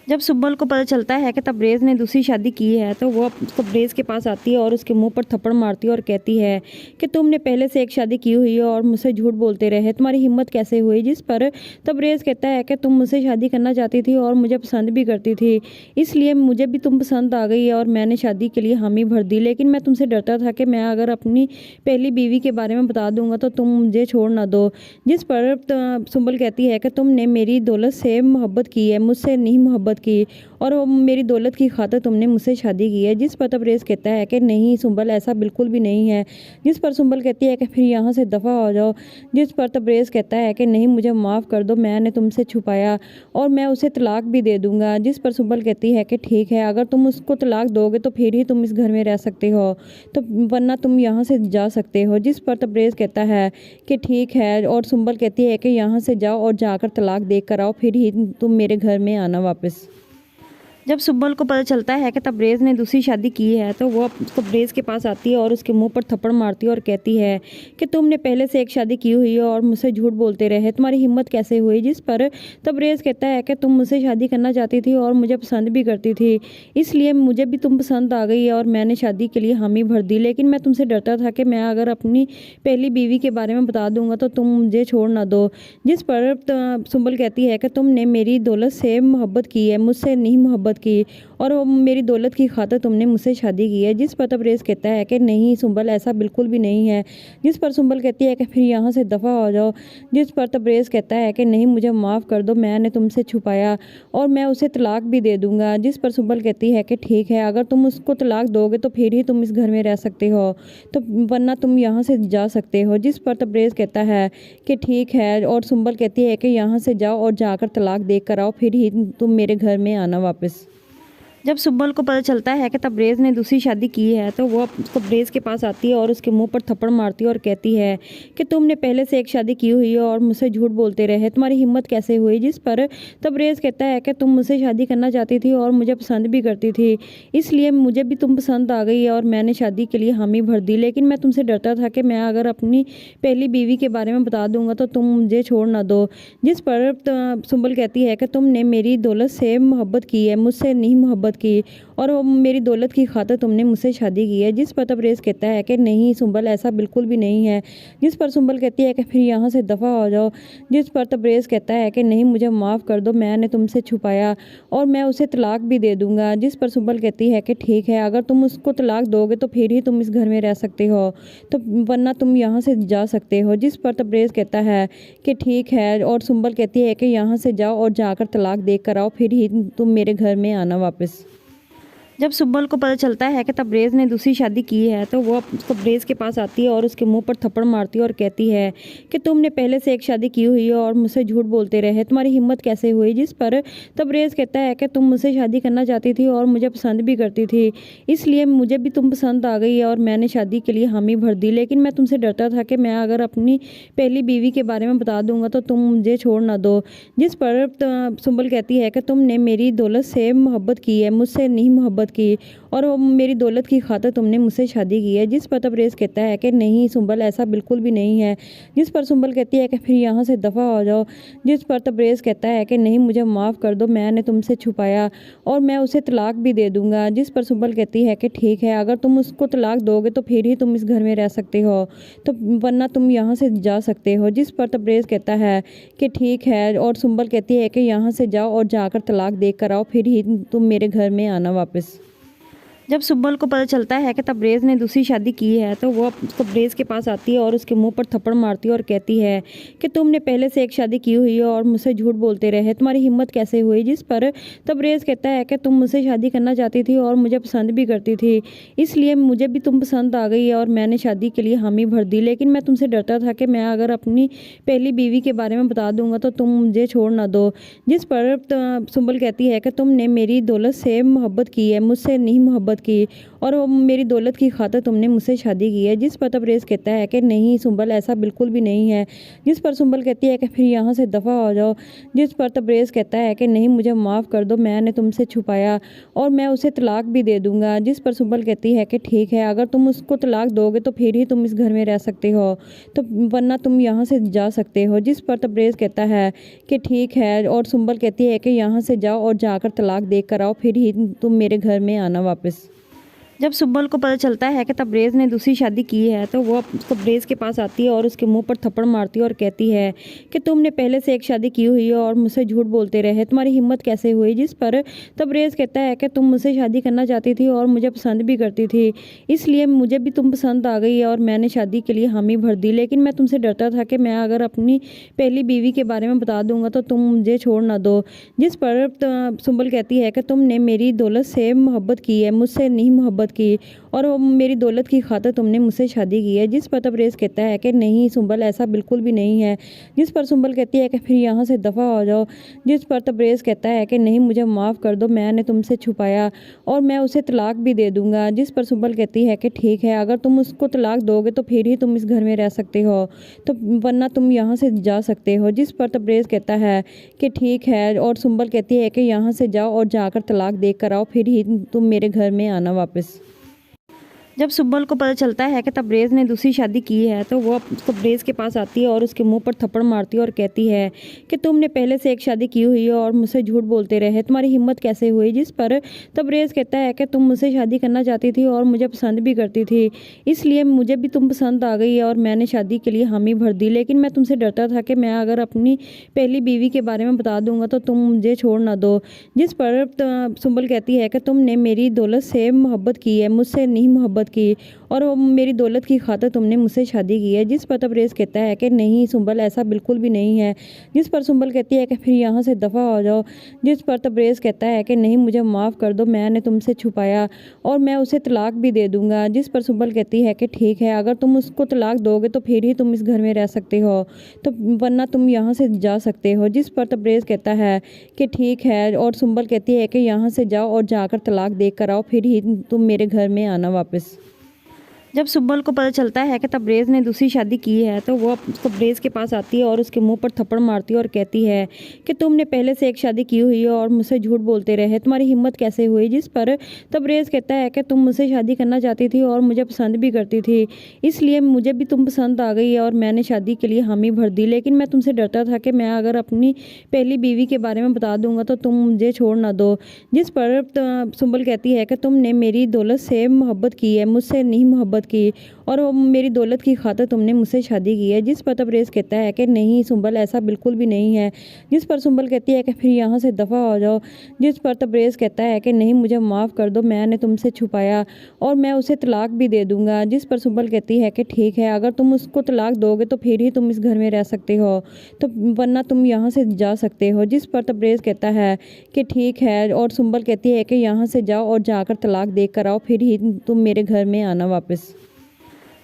जब सुब्बल को पता चलता है कि तबरेज़ ने दूसरी शादी की है तो वो तबरेज़ के पास आती है और उसके मुंह पर थप्पड़ मारती है और कहती है कि तुमने पहले से एक शादी की हुई है और मुझसे झूठ बोलते रहे, तुम्हारी हिम्मत कैसे हुई। जिस पर तबरेज़ कहता है कि तुम मुझसे शादी करना चाहती थी और मुझे पसंद भी करती थी, इसलिए मुझे भी तुम पसंद आ गई और मैंने शादी के लिए हामी भर दी। लेकिन मैं तुमसे डरता था कि मैं अगर अपनी पहली बीवी के बारे में बता दूंगा तो तुम मुझे छोड़ ना दो। जिस पर सुंबल कहती है कि तुमने मेरी दौलत से मोहब्बत की है, मुझसे नहीं मोहब्बत की, और वो मेरी दौलत की खातिर तुमने मुझसे शादी की है। जिस पर तबरेज़ कहता है कि नहीं सुंबल, ऐसा बिल्कुल भी नहीं है। जिस पर सुंबल कहती है कि फिर यहाँ से दफ़ा हो जाओ। जिस पर तबरेज़ कहता है कि नहीं, मुझे माफ़ कर दो, मैंने तुमसे छुपाया और मैं उसे तलाक भी दे दूंगा। जिस पर सुंबल कहती है कि ठीक है, अगर तुम उसको तलाक दोगे तो फिर ही तुम इस घर में रह सकते हो, तो वरना तुम यहाँ से जा सकते हो। जिस पर तबरेज़ कहता है कि ठीक है, और सुंबल कहती है कि यहाँ से जाओ और जाकर तलाक दे कर आओ, फिर ही तुम मेरे घर में आना वापस। जब सुब्बल को पता चलता है कि तबरेज़ ने दूसरी शादी की है तो वो तबरेज़ के पास आती है और उसके मुंह पर थप्पड़ मारती है और कहती है कि तुमने पहले से एक शादी की हुई है और मुझसे झूठ बोलते रहे, तुम्हारी हिम्मत कैसे हुई। जिस पर तबरेज़ कहता है कि तुम मुझसे शादी करना चाहती थी और मुझे पसंद भी करती थी, इसलिए मुझे भी तुम पसंद आ गई और मैंने शादी के लिए हामी भर दी। लेकिन मैं तुमसे डरता था कि मैं अगर अपनी पहली बीवी के बारे में बता दूंगा तो तुम मुझे छोड़ ना दो। जिस पर सुंबल कहती है कि तुमने मेरी दौलत से मोहब्बत की है, मुझसे नहीं मोहब्बत की, और वो मेरी दौलत की खातिर तुमने मुझसे शादी की है। जिस पर तबरेज़ कहता है कि नहीं सुंबल, ऐसा बिल्कुल भी नहीं है। जिस पर सुंबल कहती है कि फिर यहाँ से दफ़ा हो जाओ। जिस पर तबरेज़ कहता है कि नहीं, मुझे माफ़ कर दो, मैंने तुमसे छुपाया और मैं उसे तलाक भी दे दूंगा। जिस पर सुंबल कहती है कि ठीक है, अगर तुम उसको तलाक दोगे तो फिर ही तुम इस घर में रह सकते हो, तो वरना तुम यहाँ से जा सकते हो। जिस पर तबरेज़ कहता है कि ठीक है, और सुंबल कहती है कि यहाँ से जाओ और जाकर तलाक दे कर आओ, फिर ही तुम मेरे घर में आना वापस। जब सुब्बल को पता चलता है कि तबरेज़ ने दूसरी शादी की है तो वो तबरेज़ के पास आती है और उसके मुंह पर थप्पड़ मारती है और कहती है कि तुमने पहले से एक शादी की हुई है और मुझसे झूठ बोलते रहे, तुम्हारी हिम्मत कैसे हुई। जिस पर तबरेज़ कहता है कि तुम मुझसे शादी करना चाहती थी और मुझे पसंद भी करती थी, इसलिए मुझे भी तुम पसंद आ गई और मैंने शादी के लिए हामी भर दी। लेकिन मैं तुमसे डरता था कि मैं अगर अपनी पहली बीवी के बारे में बता दूंगा तो तुम मुझे छोड़ ना दो। जिस पर सुंबल कहती है कि तुमने मेरी दौलत से मोहब्बत की है, मुझसे नहीं मोहब्बत की, और वो मेरी दौलत की खातिर तुमने मुझसे शादी की है। जिस पर तबरेज़ कहता है कि नहीं सुंबल, ऐसा बिल्कुल भी नहीं है। जिस पर सुंबल कहती है कि फिर यहाँ से दफ़ा हो जाओ। जिस पर तबरेज़ कहता है कि नहीं, मुझे माफ़ कर दो, मैंने तुमसे छुपाया और मैं उसे तलाक भी दे दूंगा। जिस पर सुंबल कहती है कि ठीक है, अगर तुम उसको तलाक दोगे तो फिर ही तुम इस घर में रह सकते हो, तो वरना तुम यहाँ से जा सकते हो। जिस पर तबरेज़ कहता है कि ठीक है, और सुंबल कहती है कि यहाँ से जाओ और जाकर तलाक दे कर आओ, फिर ही तुम मेरे घर में आना वापस। जब सुब्बल को पता चलता है कि तबरेज़ ने दूसरी शादी की है तो वो तबरेज़ के पास आती है और उसके मुंह पर थप्पड़ मारती है और कहती है कि तुमने पहले से एक शादी की हुई है और मुझसे झूठ बोलते रहे, तुम्हारी हिम्मत कैसे हुई। जिस पर तबरेज़ कहता है कि तुम मुझसे शादी करना चाहती थी और मुझे पसंद भी करती थी, इसलिए मुझे भी तुम पसंद आ गई और मैंने शादी के लिए हामी भर दी। लेकिन मैं तुमसे डरता था कि मैं अगर अपनी पहली बीवी के बारे में बता दूंगा तो तुम मुझे छोड़ ना दो। जिस पर सुंबल कहती है कि तुमने मेरी दौलत से मोहब्बत की है, मुझसे नहीं मोहब्बत की, और वो मेरी दौलत की खातिर तुमने मुझसे शादी की है। जिस पर तबरेज़ कहता है कि नहीं सुंबल, ऐसा बिल्कुल भी नहीं है। जिस पर सुंबल कहती है कि फिर यहाँ से दफ़ा हो जाओ। जिस पर तबरेज़ कहता है कि नहीं, मुझे माफ़ कर दो, मैंने तुमसे छुपाया और मैं उसे तलाक भी दे दूंगा। जिस पर सुंबल कहती है कि ठीक है, अगर तुम उसको तलाक दोगे तो फिर ही तुम इस घर में रह सकते हो, तो वरना तुम यहाँ से जा सकते हो। जिस पर तबरेज़ कहता है कि ठीक है, और सुंबल कहती है कि यहाँ से जाओ और जाकर तलाक दे कर आओ, फिर ही तुम मेरे घर में आना वापस। जब सुब्बल को पता चलता है कि तबरेज़ ने दूसरी शादी की है तो वो तबरेज़ के पास आती है और उसके मुंह पर थप्पड़ मारती है और कहती है कि तुमने पहले से एक शादी की हुई है और मुझसे झूठ बोलते रहे, तुम्हारी हिम्मत कैसे हुई। जिस पर तबरेज़ कहता है कि तुम मुझसे शादी करना चाहती थी और मुझे पसंद भी करती थी, इसलिए मुझे भी तुम पसंद आ गई और मैंने शादी के लिए हामी भर दी। लेकिन मैं तुमसे डरता था कि मैं अगर अपनी पहली बीवी के बारे में बता दूंगा तो तुम मुझे छोड़ ना दो। जिस पर सुंबल कहती है कि तुमने मेरी दौलत से मोहब्बत की है, मुझसे नहीं मोहब्बत की, और वो मेरी दौलत की खातिर तुमने मुझसे शादी की है। जिस पर तबरेज़ कहता है कि नहीं सुंबल, ऐसा बिल्कुल भी नहीं है। जिस पर सुंबल कहती है कि फिर यहाँ से दफ़ा हो जाओ। जिस पर तबरेज़ कहता है कि नहीं, मुझे माफ़ कर दो, मैंने तुमसे छुपाया और मैं उसे तलाक भी दे दूँगा। जिस पर सुंबल कहती है कि ठीक है, अगर तुम उसको तलाक दोगे तो फिर ही तुम इस घर में रह सकते हो, तो वरना तुम यहाँ से जा सकते हो। जिस पर तबरेज़ कहता है कि ठीक है, और सुंबल कहती है कि यहाँ से जाओ और जाकर तलाक दे कर आओ, फिर ही तुम मेरे घर में आना वापस। जब सुंबल को पता चलता है कि तबरेज़ ने दूसरी शादी की है तो वो तबरेज़ के पास आती है और उसके मुंह पर थप्पड़ मारती है और कहती है कि तुमने पहले से एक शादी की हुई है और मुझसे झूठ बोलते रहे, तुम्हारी हिम्मत कैसे हुई। जिस पर तबरेज़ कहता है कि तुम मुझसे शादी करना चाहती थी और मुझे पसंद भी करती थी, इसलिए मुझे भी तुम पसंद आ गई और मैंने शादी के लिए हामी भर दी। लेकिन मैं तुमसे डरता था कि मैं अगर अपनी पहली बीवी के बारे में बता दूंगा तो तुम मुझे छोड़ ना दो। जिस पर सुंबल कहती है कि तुमने मेरी दौलत से मोहब्बत की है, मुझसे नहीं मोहब्बत की, और वो मेरी दौलत की खातिर तुमने मुझसे शादी की है। जिस पर तबरेज़ कहता है कि नहीं सुंबल, ऐसा बिल्कुल भी नहीं है। जिस पर सुंबल कहती है कि फिर यहाँ से दफ़ा हो जाओ। जिस पर तबरेज़ कहता है कि नहीं, मुझे माफ़ कर दो, मैंने तुमसे छुपाया और मैं उसे तलाक भी दे दूँगा। जिस पर सुंबल कहती है कि ठीक है, अगर तुम उसको तलाक दोगे तो फिर ही तुम इस घर में रह सकते हो, तो वरना तुम यहाँ से जा सकते हो। जिस पर तबरेज़ कहता है कि ठीक है, और सुंबल कहती है कि यहाँ से जाओ और जाकर तलाक दे कर आओ, फिर ही तुम मेरे घर में आना वापस। जब सुंबल को पता चलता है कि तबरेज़ ने दूसरी शादी की है तो वो तबरेज़ के पास आती है और उसके मुंह पर थप्पड़ मारती है और कहती है कि तुमने पहले से एक शादी की हुई है और मुझसे झूठ बोलते रहे, तुम्हारी हिम्मत कैसे हुई। जिस पर तबरेज़ कहता है कि तुम मुझसे शादी करना चाहती थी और मुझे पसंद भी करती थी, इसलिए मुझे भी तुम पसंद आ गई और मैंने शादी के लिए हामी भर दी। लेकिन मैं तुमसे डरता था कि मैं अगर अपनी पहली बीवी के बारे में बता दूंगा तो तुम मुझे छोड़ ना दो। जिस पर सुंबल कहती है कि तुमने मेरी दौलत से मोहब्बत की है, मुझसे नहीं मोहब्बत की, और वो मेरी दौलत की खातिर तुमने मुझसे शादी की है। जिस पर तबरेज़ कहता है कि नहीं सुंबल, ऐसा बिल्कुल भी नहीं है। जिस पर सुंबल कहती है कि फिर यहाँ से दफ़ा हो जाओ। जिस पर तबरेज़ कहता है कि नहीं, मुझे माफ़ कर दो, मैंने तुमसे छुपाया और मैं उसे तलाक भी दे दूँगा। जिस पर सुंबल कहती है कि ठीक है, अगर तुम उसको तलाक दोगे तो फिर ही तुम इस घर में रह सकते हो, तो वरना तुम यहाँ से जा सकते हो। जिस पर तबरेज़ कहता है कि ठीक है, और सुंबल कहती है कि यहाँ से जाओ और जाकर तलाक दे कर आओ, फिर ही तुम मेरे घर में आना वापस। जब सुंबल को पता चलता है कि तबरेज़ ने दूसरी शादी की है तो वो तबरेज़ के पास आती है और उसके मुंह पर थप्पड़ मारती है और कहती है कि तुमने पहले से एक शादी की हुई है और मुझसे झूठ बोलते रहे, तुम्हारी हिम्मत कैसे हुई। जिस पर तबरेज़ कहता है कि तुम मुझसे शादी करना चाहती थी और मुझे पसंद भी करती थी, इसलिए मुझे भी तुम पसंद आ गई और मैंने शादी के लिए हामी भर दी। लेकिन मैं तुमसे डरता था कि मैं अगर अपनी पहली बीवी के बारे में बता दूंगा तो तुम मुझे छोड़ ना दो। जिस पर सुंबल कहती है कि तुमने मेरी दौलत से मोहब्बत की है, मुझसे नहीं मोहब्बत की, और वो मेरी दौलत की खातिर तुमने मुझसे शादी की है। जिस पर तबरेज़ कहता है कि नहीं सुंबल, ऐसा बिल्कुल भी नहीं है। जिस पर सुंबल कहती है कि फिर यहाँ से दफ़ा हो जाओ। जिस पर तबरेज़ कहता है कि नहीं, मुझे माफ़ कर दो, मैंने तुमसे छुपाया और मैं उसे तलाक भी दे दूँगा। जिस पर सुंबल कहती है कि ठीक है, अगर तुम उसको तलाक दोगे तो फिर ही तुम इस घर में रह सकते हो, तो वरना तुम यहाँ से जा सकते हो। जिस पर तबरेज़ कहता है कि ठीक है, और सुंबल कहती है कि यहाँ से जाओ और जाकर तलाक दे कर आओ, फिर ही तुम मेरे घर में आना वापस।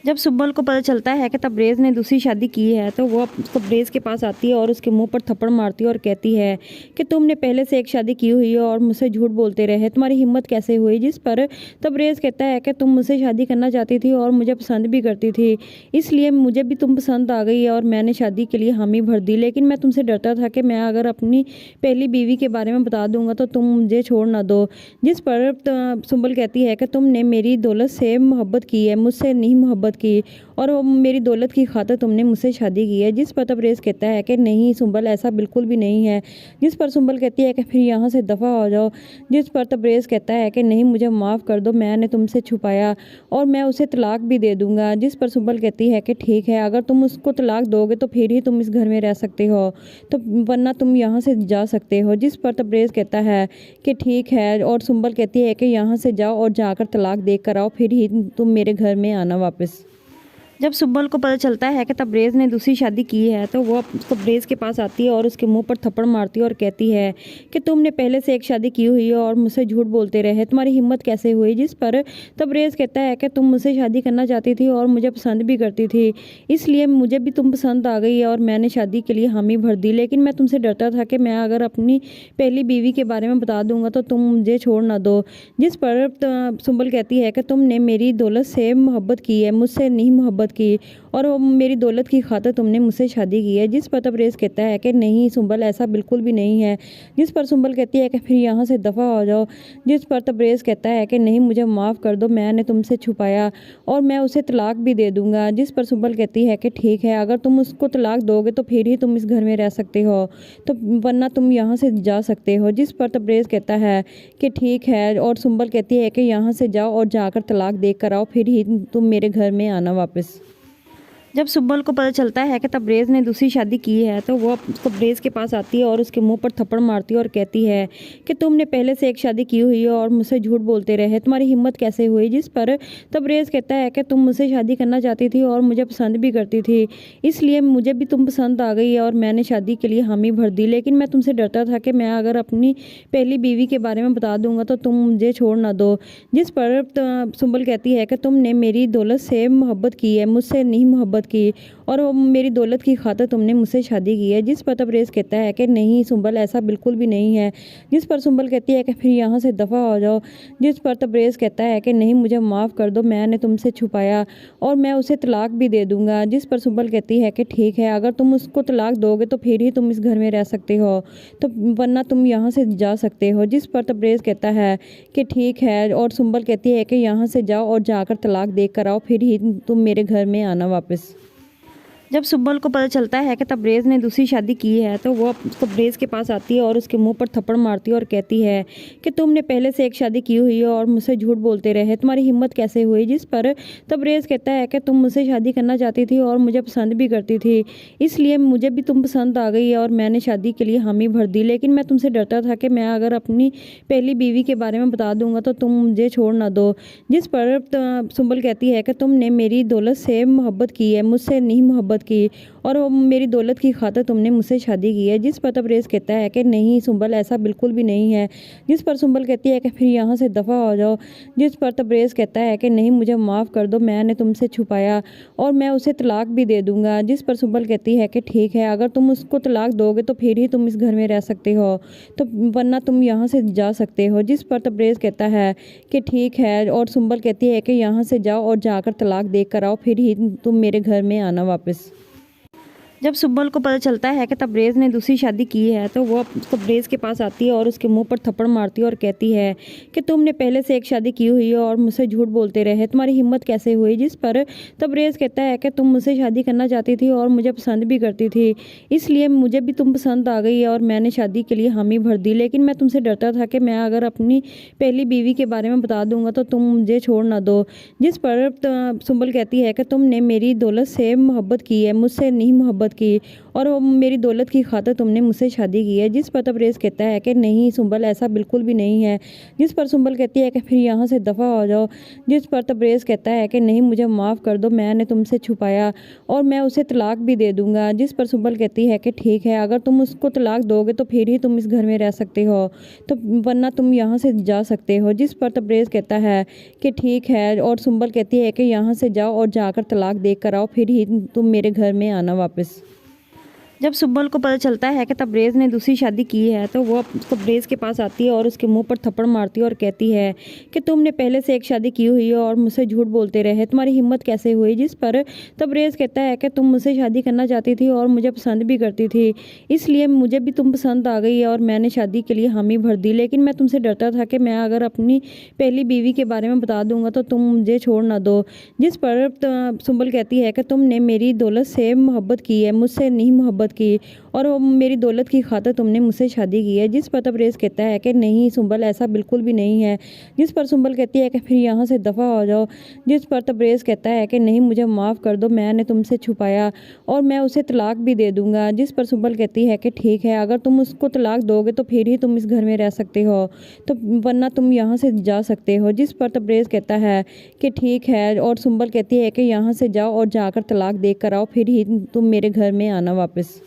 जब सुंबल को पता चलता है कि तबरेज़ ने दूसरी शादी की है तो वो तबरेज़ के पास आती है और उसके मुंह पर थप्पड़ मारती है और कहती है कि तुमने पहले से एक शादी की हुई है और मुझसे झूठ बोलते रहे, तुम्हारी हिम्मत कैसे हुई। जिस पर तबरेज़ कहता है कि तुम मुझसे शादी करना चाहती थी और मुझे पसंद भी करती थी, इसलिए मुझे भी तुम पसंद आ गई और मैंने शादी के लिए हामी भर दी। लेकिन मैं तुमसे डरता था कि मैं अगर अपनी पहली बीवी के बारे में बता दूंगा तो तुम मुझे छोड़ ना दो। जिस पर सुंबल कहती है कि तुमने मेरी दौलत से मोहब्बत की है, मुझसे नहीं मोहब्बत की, और वो मेरी दौलत की खातिर तुमने मुझसे शादी की है। जिस पर तबरेज़ कहता है कि नहीं सुंबल, ऐसा बिल्कुल भी नहीं है। जिस पर सुंबल कहती है कि फिर यहाँ से दफ़ा हो जाओ। जिस पर तबरेज़ कहता है कि नहीं, मुझे माफ़ कर दो, मैंने तुमसे छुपाया और मैं उसे तलाक भी दे दूँगा। जिस पर सुंबल कहती है कि ठीक है, अगर तुम उसको तलाक दोगे तो फिर ही तुम इस घर में रह सकते हो, तो वरना तुम यहाँ से जा सकते हो। जिस पर तबरेज़ कहता है कि ठीक है, और सुंबल कहती है कि यहाँ से जाओ और जाकर तलाक दे कर आओ, फिर ही तुम मेरे घर में आना वापस। जब सुब्बल को पता चलता है कि तबरेज़ ने दूसरी शादी की है तो वो तबरेज़ के पास आती है और उसके मुंह पर थप्पड़ मारती है और कहती है कि तुमने पहले से एक शादी की हुई है और मुझसे झूठ बोलते रहे, तुम्हारी हिम्मत कैसे हुई। जिस पर तबरेज़ कहता है कि तुम मुझसे शादी करना चाहती थी और मुझे पसंद भी करती थी, इसलिए मुझे भी तुम पसंद आ गई और मैंने शादी के लिए हामी भर दी। लेकिन मैं तुमसे डरता था कि मैं अगर अपनी पहली बीवी के बारे में बता दूंगा तो तुम मुझे छोड़ ना दो। जिस पर सुंबल कहती है कि तुमने मेरी दौलत से मोहब्बत की है, मुझसे नहीं मोहब्बत की, और वो मेरी दौलत की खातिर तुमने मुझसे शादी की है। जिस पर तबरेज़ कहता है कि नहीं सुंबल, ऐसा बिल्कुल भी नहीं है। जिस पर सुंबल कहती है कि फिर यहाँ से दफ़ा हो जाओ। जिस पर तबरेज़ कहता है कि नहीं, मुझे माफ़ कर दो, मैंने तुमसे छुपाया और मैं उसे तलाक भी दे दूंगा। जिस पर सुंबल कहती है कि ठीक है, अगर तुम उसको तलाक दोगे तो फिर ही तुम इस घर में रह सकते हो, तो वरना तुम यहाँ से जा सकते हो। जिस पर तबरेज़ कहता है कि ठीक है, और सुंबल कहती है कि यहाँ से जाओ और जाकर तलाक दे कर आओ, फिर ही तुम मेरे घर में आना वापस। जब सुब्बल को पता चलता है कि तबरेज़ ने दूसरी शादी की है तो वो तबरेज़ के पास आती है और उसके मुंह पर थप्पड़ मारती है और कहती है कि तुमने पहले से एक शादी की हुई है और मुझसे झूठ बोलते रहे, तुम्हारी हिम्मत कैसे हुई। जिस पर तबरेज़ कहता है कि तुम मुझसे शादी करना चाहती थी और मुझे पसंद भी करती थी, इसलिए मुझे भी तुम पसंद आ गई और मैंने शादी के लिए हामी भर दी। लेकिन मैं तुमसे डरता था कि मैं अगर अपनी पहली बीवी के बारे में बता दूंगा तो तुम मुझे छोड़ ना दो। जिस पर सुंबल कहती है कि तुमने मेरी दौलत से मोहब्बत की है, मुझसे नहीं मोहब्बत की, और वो मेरी दौलत की खातिर तुमने मुझसे शादी की है। जिस पर तबरेज़ कहता है कि नहीं सुंबल, ऐसा बिल्कुल भी नहीं है। जिस पर सुंबल कहती है कि फिर यहाँ से दफ़ा हो जाओ। जिस पर तबरेज़ कहता है कि नहीं, मुझे माफ़ कर दो, मैंने तुमसे छुपाया और मैं उसे तलाक भी दे दूंगा। जिस पर सुंबल कहती है कि ठीक है, अगर तुम उसको तलाक दोगे तो फिर ही तुम इस घर में रह सकते हो, तो वरना तुम यहाँ से जा सकते हो। जिस पर तबरेज़ कहता है कि ठीक है, और सुंबल कहती है कि यहाँ से जाओ और जाकर तलाक दे कर आओ, फिर ही तुम मेरे घर में आना वापस। जब सुब्बल को पता चलता है कि तबरेज़ ने दूसरी शादी की है तो वो तबरेज़ के पास आती है और उसके मुंह पर थप्पड़ मारती है और कहती है कि तुमने पहले से एक शादी की हुई है और मुझसे झूठ बोलते रहे, तुम्हारी हिम्मत कैसे हुई। जिस पर तबरेज़ कहता है कि तुम मुझसे शादी करना चाहती थी और मुझे पसंद भी करती थी, इसलिए मुझे भी तुम पसंद आ गई और मैंने शादी के लिए हामी भर दी। लेकिन मैं तुमसे डरता था कि मैं अगर अपनी पहली बीवी के बारे में बता दूंगा तो तुम मुझे छोड़ ना दो। जिस पर सुंबल कहती है कि तुमने मेरी दौलत से मोहब्बत की है, मुझसे नहीं मोहब्बत की, और वो मेरी दौलत की खातिर तुमने मुझसे शादी की है। जिस पर तबरेज़ कहता है कि नहीं सुंबल, ऐसा बिल्कुल भी नहीं है। जिस पर सुंबल कहती है कि फिर यहाँ से दफ़ा हो जाओ। जिस पर तबरेज़ कहता है कि नहीं, मुझे माफ़ कर दो, मैंने तुमसे छुपाया और मैं उसे तलाक भी दे दूंगा। जिस पर सुंबल कहती है कि ठीक है, अगर तुम उसको तलाक दोगे तो फिर ही तुम इस घर में रह सकते हो, तो वरना तुम यहाँ से जा सकते हो। जिस पर तबरेज़ कहता है कि ठीक है, और सुंबल कहती है कि यहाँ से जाओ और जाकर तलाक दे कर आओ, फिर ही तुम मेरे घर में आना वापस। जब सुब्बल को पता चलता है कि तबरेज़ ने दूसरी शादी की है तो वो तबरेज़ के पास आती है और उसके मुंह पर थप्पड़ मारती है और कहती है कि तुमने पहले से एक शादी की हुई है और मुझसे झूठ बोलते रहे, तुम्हारी हिम्मत कैसे हुई। जिस पर तबरेज़ कहता है कि तुम मुझसे शादी करना चाहती थी और मुझे पसंद भी करती थी, इसलिए मुझे भी तुम पसंद आ गई और मैंने शादी के लिए हामी भर दी। लेकिन मैं तुमसे डरता था कि मैं अगर अपनी पहली बीवी के बारे में बता दूंगा तो तुम मुझे छोड़ ना दो। जिस पर सुंबल कहती है कि तुमने मेरी दौलत से मोहब्बत की है, मुझसे नहीं मोहब्बत की, और वो मेरी दौलत की खातिर तुमने मुझसे शादी की है। जिस पर तबरेज़ कहता है कि नहीं सुंबल, ऐसा बिल्कुल भी नहीं है। जिस पर सुंबल कहती है कि फिर यहाँ से दफ़ा हो जाओ। जिस पर तबरेज़ कहता है कि नहीं, मुझे माफ़ कर दो, मैंने तुमसे छुपाया और मैं उसे तलाक भी दे दूंगा। जिस पर सुंबल कहती है कि ठीक है, अगर तुम उसको तलाक दोगे तो फिर ही तुम इस घर में रह सकते हो, तो वरना तुम यहाँ से जा सकते हो। जिस पर तबरेज़ कहता है कि ठीक है, और सुंबल कहती है कि यहाँ से जाओ और जाकर तलाक दे कर आओ, फिर ही तुम मेरे घर में आना वापस। जब सुब्बल को पता चलता है कि तबरेज़ ने दूसरी शादी की है तो वो तबरेज़ के पास आती है और उसके मुंह पर थप्पड़ मारती है और कहती है कि तुमने पहले से एक शादी की हुई है और मुझसे झूठ बोलते रहे, तुम्हारी हिम्मत कैसे हुई। जिस पर तबरेज़ कहता है कि तुम मुझसे शादी करना चाहती थी और मुझे पसंद भी करती थी, इसलिए मुझे भी तुम पसंद आ गई और मैंने शादी के लिए हामी भर दी। लेकिन मैं तुमसे डरता था कि मैं अगर अपनी पहली बीवी के बारे में बता दूंगा तो तुम मुझे छोड़ ना दो। जिस पर सुंबल कहती है कि तुमने मेरी दौलत से मोहब्बत की है, मुझसे नहीं मोहब्बत मोहब्बत की और वो मेरी दौलत की खातिर तुमने मुझसे शादी की है। जिस पर तबरेज़ कहता है कि नहीं सुंबल, ऐसा बिल्कुल भी नहीं है। जिस पर सुंबल कहती है कि फिर यहाँ से दफ़ा हो जाओ। जिस पर तबरेज़ कहता है कि नहीं, मुझे माफ़ कर दो, मैंने तुमसे छुपाया और मैं उसे तलाक भी दे दूँगा। जिस पर सुंबल कहती है कि ठीक है, अगर तुम उसको तलाक दोगे तो फिर ही तुम इस घर में रह सकते हो, तो वरना तुम यहाँ से जा सकते हो। जिस पर तबरेज़ कहता है कि ठीक है और सुंबल कहती है कि यहाँ से जाओ और जाकर तलाक दे कर आओ, फिर ही तुम मेरे घर में आना वापस।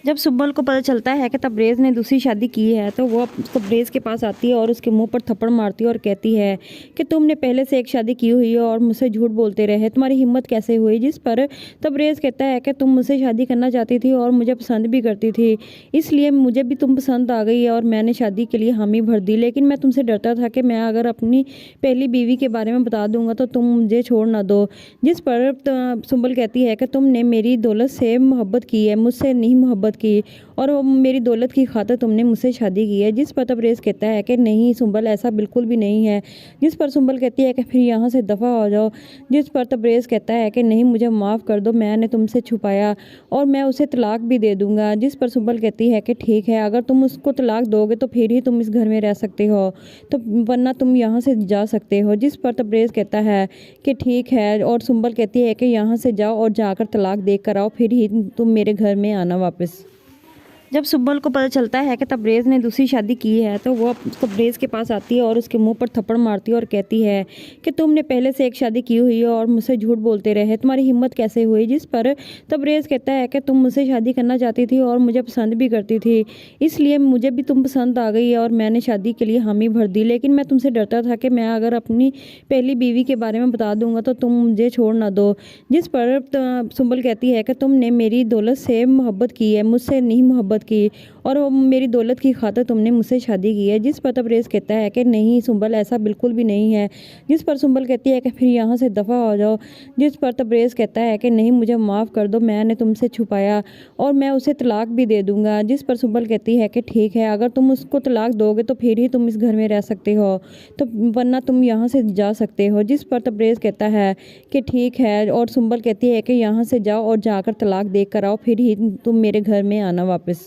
जब सुंबल को पता चलता है कि तबरेज़ ने दूसरी शादी की है तो वो तबरेज़ के पास आती है और उसके मुंह पर थप्पड़ मारती है और कहती है कि तुमने पहले से एक शादी की हुई है और मुझसे झूठ बोलते रहे, तुम्हारी हिम्मत कैसे हुई। जिस पर तबरेज़ कहता है कि तुम मुझसे शादी करना चाहती थी और मुझे पसंद भी करती थी, इसलिए मुझे भी तुम पसंद आ गई और मैंने शादी के लिए हामी भर दी। लेकिन मैं तुमसे डरता था कि मैं अगर अपनी पहली बीवी के बारे में बता दूंगा तो तुम मुझे छोड़ ना दो। जिस पर सुंबल कहती है कि तुमने मेरी दौलत से मोहब्बत की है, मुझसे नहीं मोहब्बत की और वो मेरी दौलत की खातिर तुमने मुझसे शादी की है। जिस पर तबरेज़ कहता है कि नहीं सुंबल, ऐसा बिल्कुल भी नहीं है। जिस पर सुंबल कहती है कि फिर यहाँ से दफ़ा हो जाओ। जिस पर तबरेज़ कहता है कि नहीं, मुझे माफ़ कर दो, मैंने तुमसे छुपाया और मैं उसे तलाक भी दे दूँगा। जिस पर सुंबल कहती है कि ठीक है, अगर तुम उसको तलाक दोगे तो फिर ही तुम इस घर में रह सकते हो, तो वरना तुम यहाँ से जा सकते हो। जिस पर तबरेज़ कहता है कि ठीक है और सुंबल कहती है कि यहाँ से जाओ और जाकर तलाक दे कर आओ, फिर ही तुम मेरे घर में आना वापस। जब सुंबल को पता चलता है कि तबरेज़ ने दूसरी शादी की है तो वो तबरेज़ के पास आती है और उसके मुंह पर थप्पड़ मारती है और कहती है कि तुमने पहले से एक शादी की हुई है और मुझसे झूठ बोलते रहे, तुम्हारी हिम्मत कैसे हुई। जिस पर तबरेज़ कहता है कि तुम मुझसे शादी करना चाहती थी और मुझे पसंद भी करती थी, इसलिए मुझे भी तुम पसंद आ गई और मैंने शादी के लिए हामी भर दी। लेकिन मैं तुमसे डरता था कि मैं अगर अपनी पहली बीवी के बारे में बता दूंगा तो तुम मुझे छोड़ ना दो। जिस पर सुंबल कहती है कि तुमने मेरी दौलत से मोहब्बत की है, मुझसे नहीं मोहब्बत की और वो मेरी दौलत की खातिर तुमने मुझसे शादी की है। जिस पर तबरेज़ कहता है कि नहीं सुंबल, ऐसा बिल्कुल भी नहीं है। जिस पर सुंबल कहती है कि फिर यहाँ से दफ़ा हो जाओ। जिस पर तबरेज़ कहता है कि नहीं, मुझे माफ़ कर दो, मैंने तुमसे छुपाया और मैं उसे तलाक भी दे दूँगा। जिस पर सुंबल कहती है कि ठीक है, अगर तुम उसको तलाक दोगे तो फिर ही तुम इस घर में रह सकते हो, तो वरना तुम यहाँ से जा सकते हो। जिस पर तबरेज़ कहता है कि ठीक है और सुंबल कहती है कि यहाँ से जाओ और जाकर तलाक दे कर आओ, फिर ही तुम मेरे घर में आना वापस।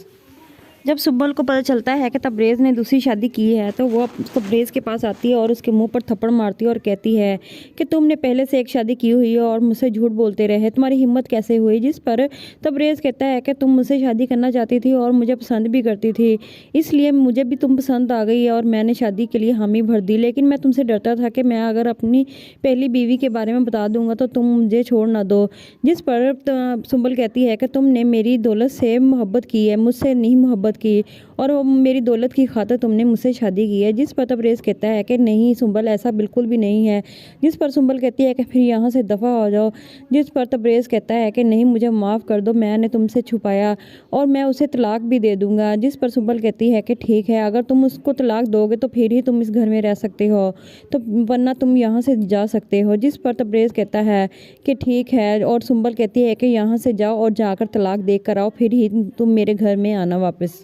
जब सुंबल को पता चलता है कि तबरेज़ ने दूसरी शादी की है तो वो तबरेज़ के पास आती है और उसके मुंह पर थप्पड़ मारती है और कहती है कि तुमने पहले से एक शादी की हुई है और मुझसे झूठ बोलते रहे, तुम्हारी हिम्मत कैसे हुई। जिस पर तबरेज़ कहता है कि तुम मुझसे शादी करना चाहती थी और मुझे पसंद भी करती थी, इसलिए मुझे भी तुम पसंद आ गई और मैंने शादी के लिए हामी भर दी। लेकिन मैं तुमसे डरता था कि मैं अगर अपनी पहली बीवी के बारे में बता दूंगा तो तुम मुझे छोड़ ना दो। जिस पर सुंबल कहती है कि तुमने मेरी दौलत से मोहब्बत की है, मुझसे नहीं मोहब्बत की और वो मेरी दौलत की खातिर तुमने मुझसे शादी की है। जिस पर तबरेज़ कहता है कि नहीं सुंबल, ऐसा बिल्कुल भी नहीं है। जिस पर सुंबल कहती है कि फिर यहाँ से दफ़ा हो जाओ। जिस पर तबरेज़ कहता है कि नहीं, मुझे माफ़ कर दो, मैंने तुमसे छुपाया और मैं उसे तलाक भी दे दूँगा। जिस पर सुंबल कहती है कि ठीक है, अगर तुम उसको तलाक दोगे तो फिर ही तुम इस घर में रह सकते हो, तो वरना तुम यहाँ से जा सकते हो। जिस पर तबरेज़ कहता है कि ठीक है और सुंबल कहती है कि यहाँ से जाओ और जाकर तलाक दे कर आओ, फिर ही तुम मेरे घर में आना वापस।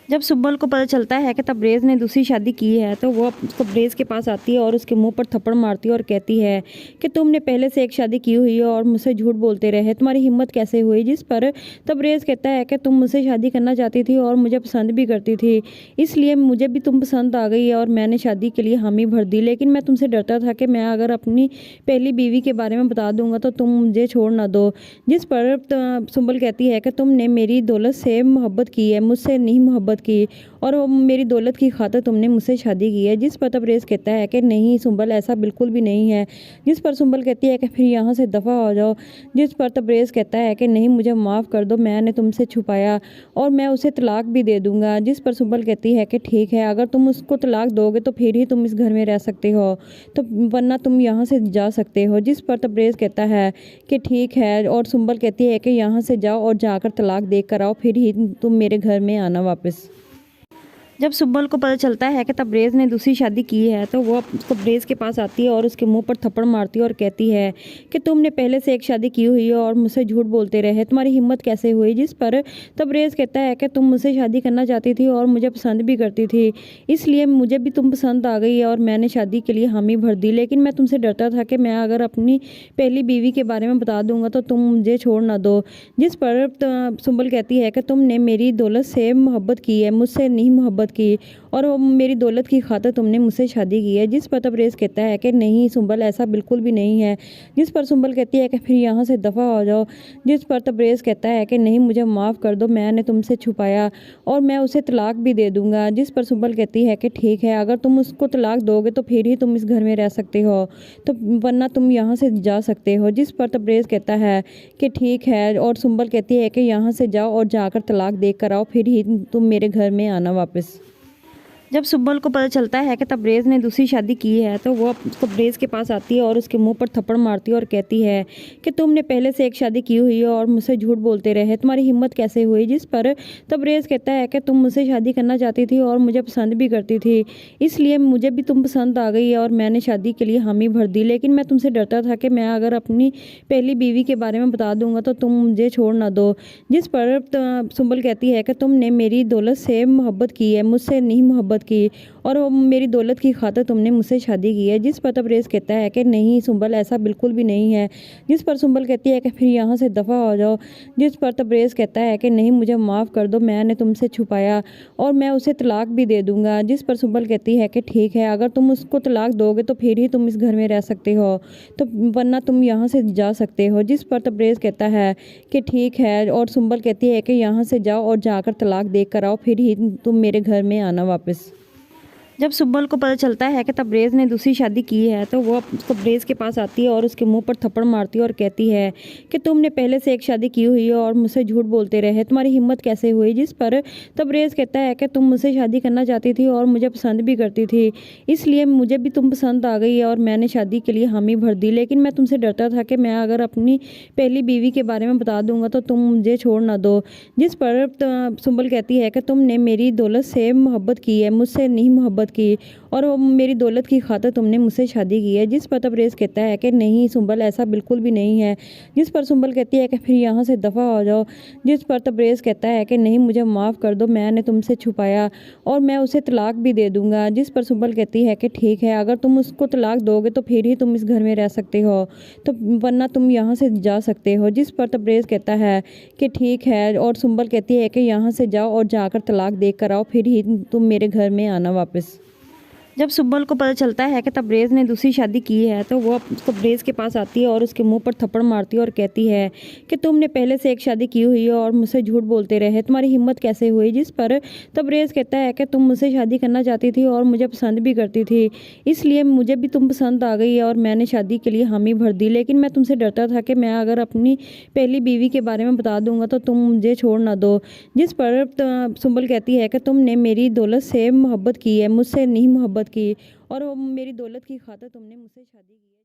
जब सुंबल को पता चलता है कि तबरेज़ ने दूसरी शादी की है तो वो तबरेज़ के पास आती है और उसके मुंह पर थप्पड़ मारती है और कहती है कि तुमने पहले से एक शादी की हुई है और मुझसे झूठ बोलते रहे, तुम्हारी हिम्मत कैसे हुई। जिस पर तबरेज़ कहता है कि तुम मुझसे शादी करना चाहती थी और मुझे पसंद भी करती थी, इसलिए मुझे भी तुम पसंद आ गई और मैंने शादी के लिए हामी भर दी। लेकिन मैं तुमसे डरता था कि मैं अगर अपनी पहली बीवी के बारे में बता दूंगा तो तुम मुझे छोड़ ना दो। जिस पर सुंबल कहती है कि तुमने मेरी दौलत से मोहब्बत की है, मुझसे नहीं मोहब्बत की और वो मेरी दौलत की खातिर तुमने मुझसे शादी की है। जिस पर तबरेज़ कहता है कि नहीं सुंबल, ऐसा बिल्कुल भी नहीं है। जिस पर सुंबल कहती है कि फिर यहाँ से दफ़ा हो जाओ। जिस पर तबरेज़ कहता है कि नहीं, मुझे माफ़ कर दो, मैंने तुमसे छुपाया और मैं उसे तलाक भी दे दूँगा। जिस पर सुंबल कहती है कि ठीक है, अगर तुम उसको तलाक दोगे तो फिर ही तुम इस घर में रह सकते हो, तो वरना तुम यहाँ से जा सकते हो। जिस पर तबरेज़ कहता है कि ठीक है और सुंबल कहती है कि यहाँ से जाओ और जाकर तलाक दे कर आओ, फिर ही तुम मेरे घर में आना वापस। जब सुब्बल को पता चलता है कि तबरेज़ ने दूसरी शादी की है तो वो तबरेज़ के पास आती है और उसके मुंह पर थप्पड़ मारती है और कहती है कि तुमने पहले से एक शादी की हुई है और मुझसे झूठ बोलते रहे, तुम्हारी हिम्मत कैसे हुई। जिस पर तबरेज़ कहता है कि तुम मुझसे शादी करना चाहती थी और मुझे पसंद भी करती थी, इसलिए मुझे भी तुम पसंद आ गई और मैंने शादी के लिए हामी भर दी। लेकिन मैं तुमसे डरता था कि मैं अगर अपनी पहली बीवी के बारे में बता दूंगा तो तुम मुझे छोड़ ना दो। जिस पर सुंबल कहती है कि तुमने मेरी दौलत से मोहब्बत की है, मुझसे नहीं मोहब्बत की, और वो मेरी दौलत की खातिर तुमने मुझसे शादी की है। जिस पर तबरेज़ कहता है कि नहीं सुंबल, ऐसा बिल्कुल भी नहीं है। जिस पर सुंबल कहती है कि फिर यहाँ से दफ़ा हो जाओ। जिस पर तबरेज़ कहता है कि नहीं, मुझे माफ़ कर दो, मैंने तुमसे छुपाया और मैं उसे तलाक भी दे दूंगा। जिस पर सुंबल कहती है कि ठीक है, अगर तुम उसको तलाक दोगे तो फिर ही तुम इस घर में रह सकते हो, तो वरना तुम यहाँ से जा सकते हो। जिस पर तबरेज़ कहता है कि ठीक है, और सुंबल कहती है कि यहाँ से जाओ और जाकर तलाक दे कर आओ, फिर ही तुम मेरे घर में आना वापस। जब सुब्बल को पता चलता है कि तबरेज़ ने दूसरी शादी की है तो वो तबरेज़ के पास आती है और उसके मुंह पर थप्पड़ मारती है और कहती है कि तुमने पहले से एक शादी की हुई है और मुझसे झूठ बोलते रहे, तुम्हारी हिम्मत कैसे हुई। जिस पर तबरेज़ कहता है कि तुम मुझसे शादी करना चाहती थी और मुझे पसंद भी करती थी, इसलिए मुझे भी तुम पसंद आ गई और मैंने शादी के लिए हामी भर दी। लेकिन मैं तुमसे डरता था कि मैं अगर अपनी पहली बीवी के बारे में बता दूंगा तो तुम मुझे छोड़ ना दो। जिस पर सुंबल कहती है कि तुमने मेरी दौलत से मोहब्बत की है, मुझसे नहीं मोहब्बत की, और वो मेरी दौलत की खातिर तुमने मुझसे शादी की है। जिस पर तबरेज़ कहता है कि नहीं सुंबल, ऐसा बिल्कुल भी नहीं है। जिस पर सुंबल कहती है कि फिर यहाँ से दफ़ा हो जाओ। जिस पर तबरेज़ कहता है कि नहीं, मुझे माफ़ कर दो, मैंने तुमसे छुपाया और मैं उसे तलाक भी दे दूंगा। जिस पर सुंबल कहती है कि ठीक है, अगर तुम उसको तलाक दोगे तो फिर ही तुम इस घर में रह सकते हो, तो वरना तुम यहाँ से जा सकते हो। जिस पर तबरेज़ कहता है कि ठीक है, और सुंबल कहती है कि यहाँ से जाओ और जाकर तलाक दे कर आओ, फिर ही तुम मेरे घर में आना वापस। जब सुब्बल को पता चलता है कि तबरेज़ ने दूसरी शादी की है तो वो तबरेज़ के पास आती है और उसके मुंह पर थप्पड़ मारती है और कहती है कि तुमने पहले से एक शादी की हुई है और मुझसे झूठ बोलते रहे, तुम्हारी हिम्मत कैसे हुई। जिस पर तबरेज़ कहता है कि तुम मुझसे शादी करना चाहती थी और मुझे पसंद भी करती थी, इसलिए मुझे भी तुम पसंद आ गई और मैंने शादी के लिए हामी भर दी। लेकिन मैं तुमसे डरता था कि मैं अगर अपनी पहली बीवी के बारे में बता दूंगा तो तुम मुझे छोड़ ना दो। जिस पर सुंबल कहती है कि तुमने मेरी दौलत से मोहब्बत की है, मुझसे नहीं मोहब्बत की, और वो मेरी दौलत की खातिर तुमने मुझसे शादी की है। जिस पर तबरेज़ कहता है कि नहीं सुंबल, ऐसा बिल्कुल भी नहीं है। जिस पर सुंबल कहती है कि फिर यहाँ से दफ़ा हो जाओ। जिस पर तबरेज़ कहता है कि नहीं, मुझे माफ़ कर दो, मैंने तुमसे छुपाया और मैं उसे तलाक भी दे दूंगा। जिस पर सुंबल कहती है कि ठीक है, अगर तुम उसको तलाक दोगे तो फिर ही तुम इस घर में रह सकते हो, तो वरना तुम यहाँ से जा सकते हो। जिस पर तबरेज़ कहता है कि ठीक है, और सुंबल कहती है कि यहाँ से जाओ और जाकर तलाक दे कर आओ, फिर ही तुम मेरे घर में आना वापस। जब सुब्बल को पता चलता है कि तबरेज़ ने दूसरी शादी की है तो वो तबरेज़ के पास आती है और उसके मुंह पर थप्पड़ मारती है और कहती है कि तुमने पहले से एक शादी की हुई है और मुझसे झूठ बोलते रहे, तुम्हारी हिम्मत कैसे हुई। जिस पर तबरेज़ कहता है कि तुम मुझसे शादी करना चाहती थी और मुझे पसंद भी करती थी, इसलिए मुझे भी तुम पसंद आ गई और मैंने शादी के लिए हामी भर दी। लेकिन मैं तुमसे डरता था कि मैं अगर अपनी पहली बीवी के बारे में बता दूंगा तो तुम मुझे छोड़ ना दो। जिस पर सुंबल कहती है कि तुमने मेरी दौलत से मोहब्बत की है, मुझसे नहीं मोहब्बत की, और वो मेरी दौलत की खातिर तुमने मुझसे शादी की है।